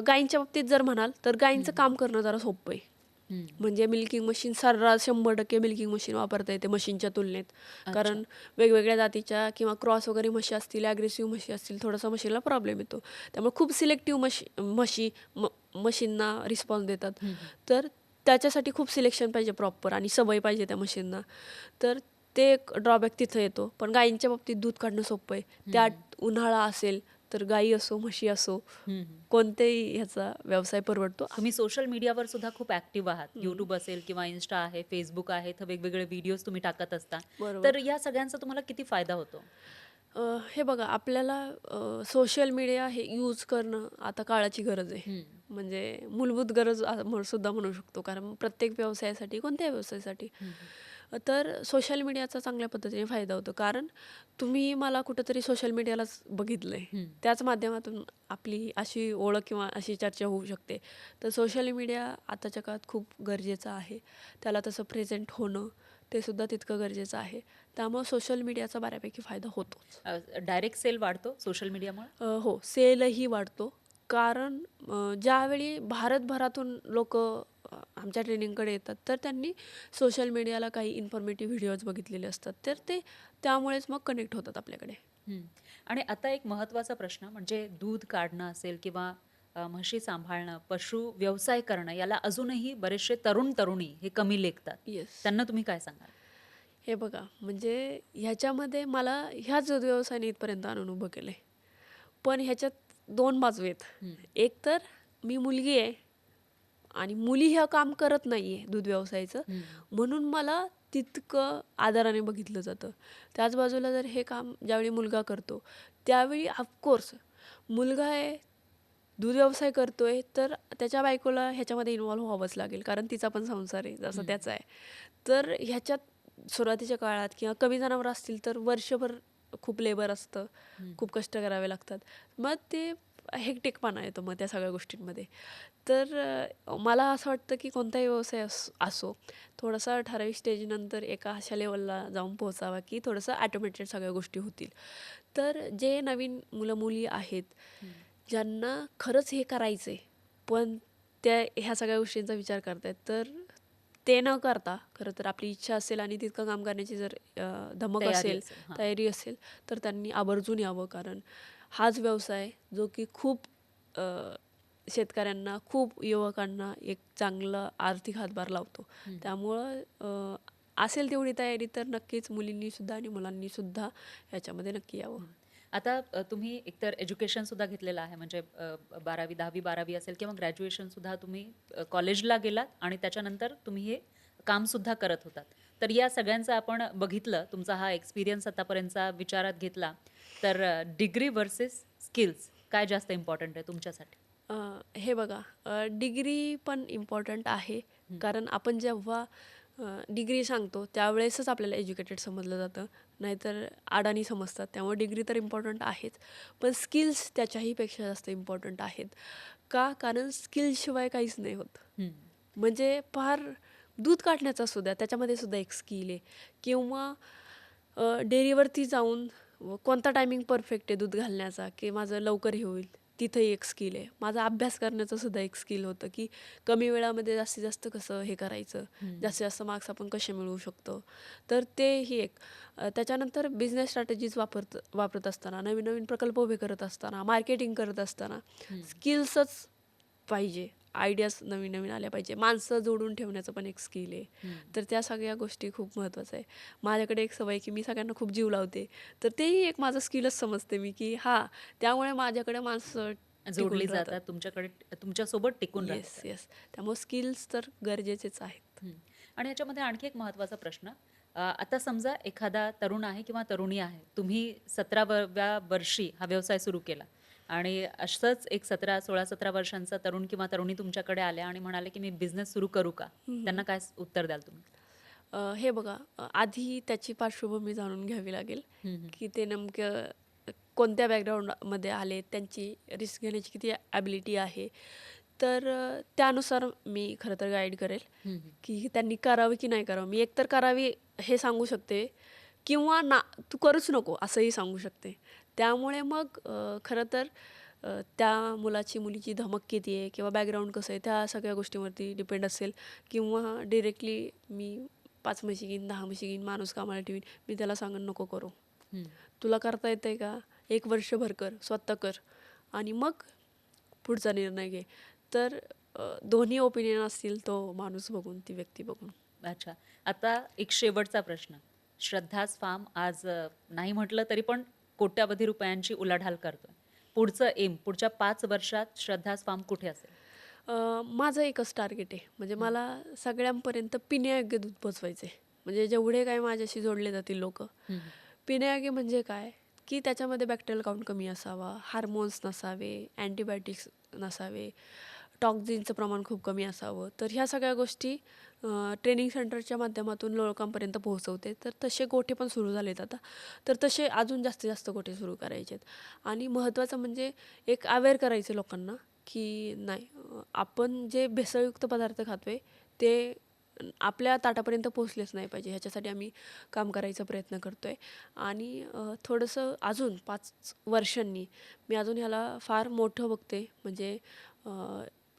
गायींच्या बाबतीत जर म्हणाल तर गायींचं काम करणं जरा सोपं आहे. म्हणजे मिल्किंग मशीन सर्रास 100% मिल्किंग मशीन वापरता येते म्हशींच्या तुलनेत. कारण वेगवेगळ्या जातीच्या किंवा क्रॉस वगैरे म्हशी असतील, ॲग्रेसिव्ह म्हशी असतील, थोडासा म्हशीला प्रॉब्लेम येतो. त्यामुळे खूप सिलेक्टिव्ह मशीनना रिस्पॉन्स देतात. तर त्याच्यासाठी खूप सिलेक्शन पाहिजे प्रॉपर आणि सवय पाहिजे त्या मशीनना. तर ते एक ड्रॉबॅक तिथं येतो. पण गायींच्या बाबतीत दूध काढणं सोपं आहे. त्यात उन्हाळा असेल तर गायी असो, म्हशी असो, कोणत्याही ह्याचा व्यवसाय परवडतो. तुम्ही सोशल मीडियावर सुद्धा खूप ऍक्टिव्ह आहात. यूट्यूब असेल किंवा इन्स्टा आहे, फेसबुक आहे, तर वेगवेगळे व्हिडिओज तुम्ही टाकत असता. बरोबर. तर या सगळ्यांचा तुम्हाला किती फायदा होतो? हे बघा, आपल्याला सोशल मीडिया हे यूज करणं आता काळाची गरज आहे. म्हणजे मूलभूत गरज सुद्धा म्हणू शकतो. कारण प्रत्येक व्यवसायासाठी, कोणत्याही व्यवसायासाठी तर सोशल मीडियाचा चांगल्या पद्धतीने फायदा होतो. कारण तुम्ही मला कुठंतरी सोशल मीडियालाच बघितलंय, त्याच माध्यमातून आपली अशी ओळख किंवा अशी चर्चा होऊ शकते. तर सोशल मीडिया आताच्या काळात खूप गरजेचं आहे. त्याला तसं प्रेझेंट होणं ते सुद्धा तितकं गरजेचं आहे. त्यामुळे सोशल मीडियाचा बऱ्यापैकी फायदा होतोच. डायरेक्ट सेल वाढतो सोशल मीडियामुळे? हो, सेलही वाढतो. कारण ज्यावेळी भारतभरातून लोक आमच्या ट्रेनिंगकडे येतात तर त्यांनी सोशल मीडियाला काही इन्फॉर्मेटिव्ह व्हिडिओज बघितलेले असतात. तर ते त्यामुळेच मग कनेक्ट होतात आपल्याकडे. आणि आता एक महत्त्वाचा प्रश्न म्हणजे दूध काढणं असेल किंवा म्हशी सांभाळणं, पशु व्यवसाय करणं, याला अजूनही बरेचसे तरुण तरुणी हे कमी लेखतात. येस. त्यांना तुम्ही काय सांगाल? हे बघा, म्हणजे ह्याच्यामध्ये मला ह्याच दूध व्यवसायाने इथपर्यंत आणून उभं केलंय. पण ह्याच्यात 2 बाजू आहेत. हं. एक तर मी मुलगी आहे आणि मुली हे काम करत नाहीये दूध व्यवसायाचं, हं. म्हणून मला तितकं आदराने बघितलं जातं. त्याच बाजूला जर हे काम ज्यावेळी मुलगा करतो, त्यावेळी ऑफकोर्स मुलगा आहे, दूध व्यवसाय करतोय, तर त्याच्या बायकोला ह्याच्यामध्ये इन्व्हॉल्व व्हावंच लागेल. कारण तिचा पण संसार आहे, जसा हं. त्याचा आहे. तर ह्याच्यात सुरुवातीच्या काळात किंवा कमी जनावरं असतील, तर वर्षभर खूप लेबर असतं, हं. खूप कष्ट करावे लागतात. मग ते हेक्टिकपणा येतो मग त्या सगळ्या गोष्टींमध्ये. तर मला असं वाटतं, की कोणताही व्यवसाय असो, थोडासा ठराविक स्टेजनंतर एका अशा लेव्हलला जाऊन पोहोचावा, की थोडंसं ऑटोमेटेड सगळ्या गोष्टी होतील. तर जे नवीन मुलं-मुली आहेत, हं. ज्यांना खरंच हे करायचंय, पण त्या ह्या सगळ्या गोष्टींचा विचार करतायत, तर ते न करता खरं तर आपली इच्छा असेल आणि तितकं काम करण्याची जर धमक तयारी असेल, असेल. हां. तयारी असेल, तर त्यांनी आवर्जून यावं. कारण हाच व्यवसाय जो की खूप अ, शेतकऱ्यांना, खूप युवकांना एक चांगला आर्थिक हातभार लावतो. हं. त्यामुळं असेल तेवढी तयारी तर नक्कीच मुलींनीसुद्धा आणि मुलांनीसुद्धा ह्याच्यामध्ये नक्की यावं. हं. आता तुम्ही एकतर एज्युकेशन सुद्धा घेतलेलं आहे म्हणजे 12वी 10वी-12वी असेल किंवा ग्रॅज्युएशन सुद्धा तुम्ही कॉलेजला गेलात आणि त्याच्यानंतर तुम्ही हे काम सुद्धा करत होतात. तर या सगळ्यांचं आपण बघितलं तुमचा हा एक्सपिरियन्स आतापर्यंतचा विचारात घेतला, तर डिग्री व्हर्सेस स्किल्स काय जास्त इम्पॉर्टंट आहे तुमच्यासाठी? अ, हे बघा, डिग्री पण इम्पॉर्टंट आहे. हं. कारण आपण जेव्हा डिग्री सांगतो त्यावेळेसच आपल्याला एज्युकेटेड समजलं जातं, नाहीतर अडाणी समजतात. त्यामुळे डिग्री तर इम्पॉर्टंट आहेच. पण स्किल्स त्याच्याही पेक्षा जास्त इम्पॉर्टंट आहेत. का? कारण स्किल्सशिवाय काहीच नाही होत. हं. म्हणजे फार दूध काढण्याचा सुद्धा त्याच्यामध्ये सुद्धा एक स्किल आहे. किंवा डेअरीवरती जाऊन कोणता टायमिंग परफेक्ट आहे दूध घालण्याचा, की माझं लवकर हे होईल, तिथंही एक स्किल आहे. माझा अभ्यास करण्याचं सुद्धा एक स्किल होतं, की कमी वेळामध्ये जास्तीत जास्त कसं हे करायचं, हं. जास्तीत जास्त मार्क्स आपण कसे मिळवू शकतो. तर तेही एक. त्याच्यानंतर बिझनेस स्ट्रॅटेजीज वापरत असताना, नवीन-नवीन प्रकल्प उभे करत असताना, मार्केटिंग करत असताना हं. स्किल्सच पाहिजे. आयडियाज नवीन-नवीन आल्या पाहिजे. माणसं जोडून ठेवण्याचं पण एक स्किल आहे. हं. तर त्या सगळ्या गोष्टी खूप महत्त्वाचं आहे. माझ्याकडे एक सवय आहे, की मी सगळ्यांना खूप जीव लावते. तर तेही एक माझं स्किलच समजते मी, की हां, त्यामुळे माझ्याकडे माणसं जोडली टिकून राहतात. जातात तुमच्याकडे तुमच्यासोबत टिकून येस, राहतात. येस. त्यामुळे स्किल्स तर गरजेचेच आहेत. हं. आणि ह्याच्यामध्ये आणखी एक महत्त्वाचा प्रश्न. आता समजा एखादा तरुण आहे किंवा तरुणी आहे. तुम्ही 17व्या वर्षी हा व्यवसाय सुरू केला आणि असंच एक 16-17 वर्षांचा तरुण किंवा तरुणी तुमच्याकडे आल्या आणि म्हणाले, की "मी बिझनेस सुरू करू का?" हं, त्यांना काय उत्तर द्याल तुम्ही? हे बघा, आधी त्याची पार्श्वभूमी जाणून घ्यावी लागेल, हं, हं. की ते नेमकं कोणत्या बॅकग्राऊंडमध्ये आले, त्यांची रिस्क घेण्याची किती ॲबिलिटी आहे. तर त्यानुसार मी खरं तर गाईड करेल, हं, हं. की त्यांनी करावं की नाही करावं. मी एकतर करावी हे सांगू शकते किंवा तू करूच नको असंही सांगू शकते. त्यामुळे मग खरं तर त्या मुलाची, मुलीची धमक किती आहे किंवा बॅकग्राऊंड कसं आहे, त्या सगळ्या गोष्टींवरती डिपेंड असेल किंवा डिरेक्टली मी 5 म्हशी घेईन, 10 म्हशी घेईन, माणूस कामाला ठेवीन. मी त्याला सांगेन नको करू. हं. तुला करता येतंय का? 1 वर्षभर कर, स्वतः कर आणि मग पुढचा निर्णय घे. तर दोन्ही ओपिनियन असतील तो माणूस बघून, ती व्यक्ती बघून. अच्छा. आता एक शेवटचा प्रश्न. श्रद्धाज फार्म आज नाही म्हटलं तरी पण कोट्यवधी रुपयांची उलाढाल करतोय. पुढचं एम पुढच्या 5 वर्षात श्रद्धाज फार्म कुठे असेल? माझं एकच टार्गेट आहे. म्हणजे हं. मला सगळ्यांपर्यंत पिण्यायोग्य दूध पोहोचवायचं आहे. म्हणजे जेवढे काही माझ्याशी जोडले जातील लोकं. हं, हं. पिण्यायोग्य म्हणजे काय? की त्याच्यामध्ये बॅक्टेरियल काउंट कमी असावा, हार्मोन्स नसावे, अँटिबायोटिक्स नसावे, टॉक्झिनचं प्रमाण खूप कमी असावं. तर ह्या सगळ्या गोष्टी ट्रेनिंग सेंटरच्या माध्यमातून लोकांपर्यंत पोहोचवते. तर तसे गोठे पण सुरू झालेत आता. तर तसे अजून जास्तीत जास्त गोठे सुरू करायचे आहेत. आणि महत्त्वाचं म्हणजे एक अवेअर करायचं लोकांना, की नाही, आपण जे भेसळयुक्त पदार्थ खातोय ते आपल्या ताटापर्यंत पोहोचलेच नाही पाहिजे. ह्याच्यासाठी आम्ही काम करायचा प्रयत्न करतोय. आणि थोडंसं अजून 5 वर्षांनी मी अजून ह्याला फार मोठं बघते. म्हणजे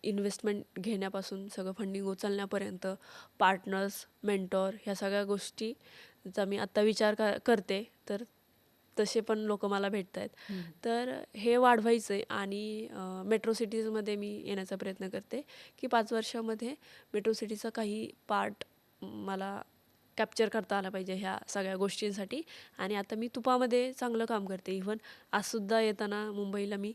इन्व्हेस्टमेंट घेण्यापासून सगळं फंडिंग उचलण्यापर्यंत पार्टनर्स, मेंटॉर ह्या सगळ्या गोष्टीचा मी आत्ता विचार करते. तर तसे पण लोकं मला भेटत आहेत. हं, तर हे वाढवायचं आहे आणि मेट्रो सिटीजमध्ये मी येण्याचा प्रयत्न करते, की 5 वर्षामध्ये मेट्रो सिटीचा काही पार्ट मला कॅप्चर करता आला पाहिजे ह्या सगळ्या गोष्टींसाठी. आणि आता मी तुपामध्ये चांगलं काम करते. इव्हन आजसुद्धा येताना मुंबईला मी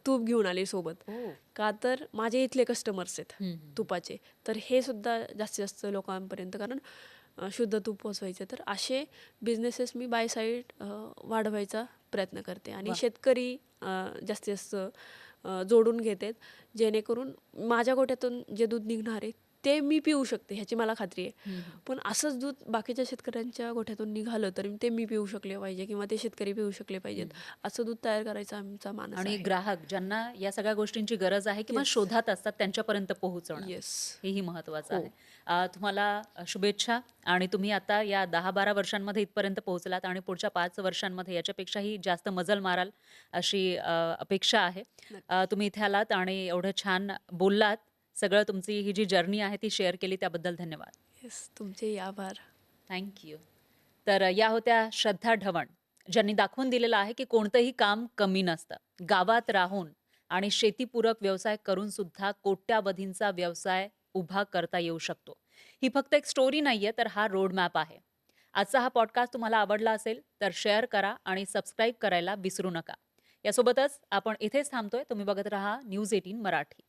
तूप घेऊन आले सोबत. हो. का तर माझे इथले कस्टमर्स आहेत हम्म, हम्म. तुपाचे. तर हे सुद्धा जास्तीत जास्त लोकांपर्यंत, कारण शुद्ध तूप पोचवायचं. तर असे बिझनेसेस मी बाय साईड वाढवायचा प्रयत्न करते. आणि वा. शेतकरी जास्तीत जास्त जोडून घेतात, जेणेकरून माझ्या गोठ्यातून जे दूध निघणार आहे ते मी पिऊ शकते ह्याची मला खात्री आहे. हम्म, हम्म. पण असंच दूध बाकीच्या शेतकऱ्यांच्या गोठ्यातून निघालं तर ते मी पिऊ शकले पाहिजे किंवा ते शेतकरी पिऊ शकले पाहिजेत. असं दूध तयार करायचा आमचा मानस आणि आहे. ग्राहक ज्यांना या सगळ्या गोष्टींची गरज आहे किंवा Yes. शोधात असतात त्यांच्यापर्यंत पोहोचवणं येस. हेही महत्वाचं हो. आहे. तुम्हाला शुभेच्छा. आणि तुम्ही आता या 10-12 वर्षांमध्ये इथपर्यंत पोहोचलात आणि पुढच्या 5 वर्षांमध्ये याच्यापेक्षाही जास्त मजल माराल अशी अपेक्षा आहे. तुम्ही इथे आलात आणि एवढं छान बोललात. सगळं तुमची ही जी जर्नी आहे ती शेअर केली त्याबद्दल धन्यवाद. येस, तुमचेही आभार. थँक्यू. तर या होत्या श्रद्धा ढवण, ज्यांनी दाखवून दिलेलं आहे की कोणतंही काम कमी नसतं. गावात राहून आणि शेतीपूरक व्यवसाय करून सुद्धा कोट्यावधींचा व्यवसाय उभा करता येऊ शकतो. ही फक्त एक स्टोरी नाहीये, तर हा रोड मॅप आहे. आजचा हा पॉडकास्ट तुम्हाला आवडला असेल तर शेअर करा आणि सबस्क्राईब करायला विसरू नका. यासोबतच आपण इथेच थांबतोय. तुम्ही बघत राहा न्यूज 18 मराठी.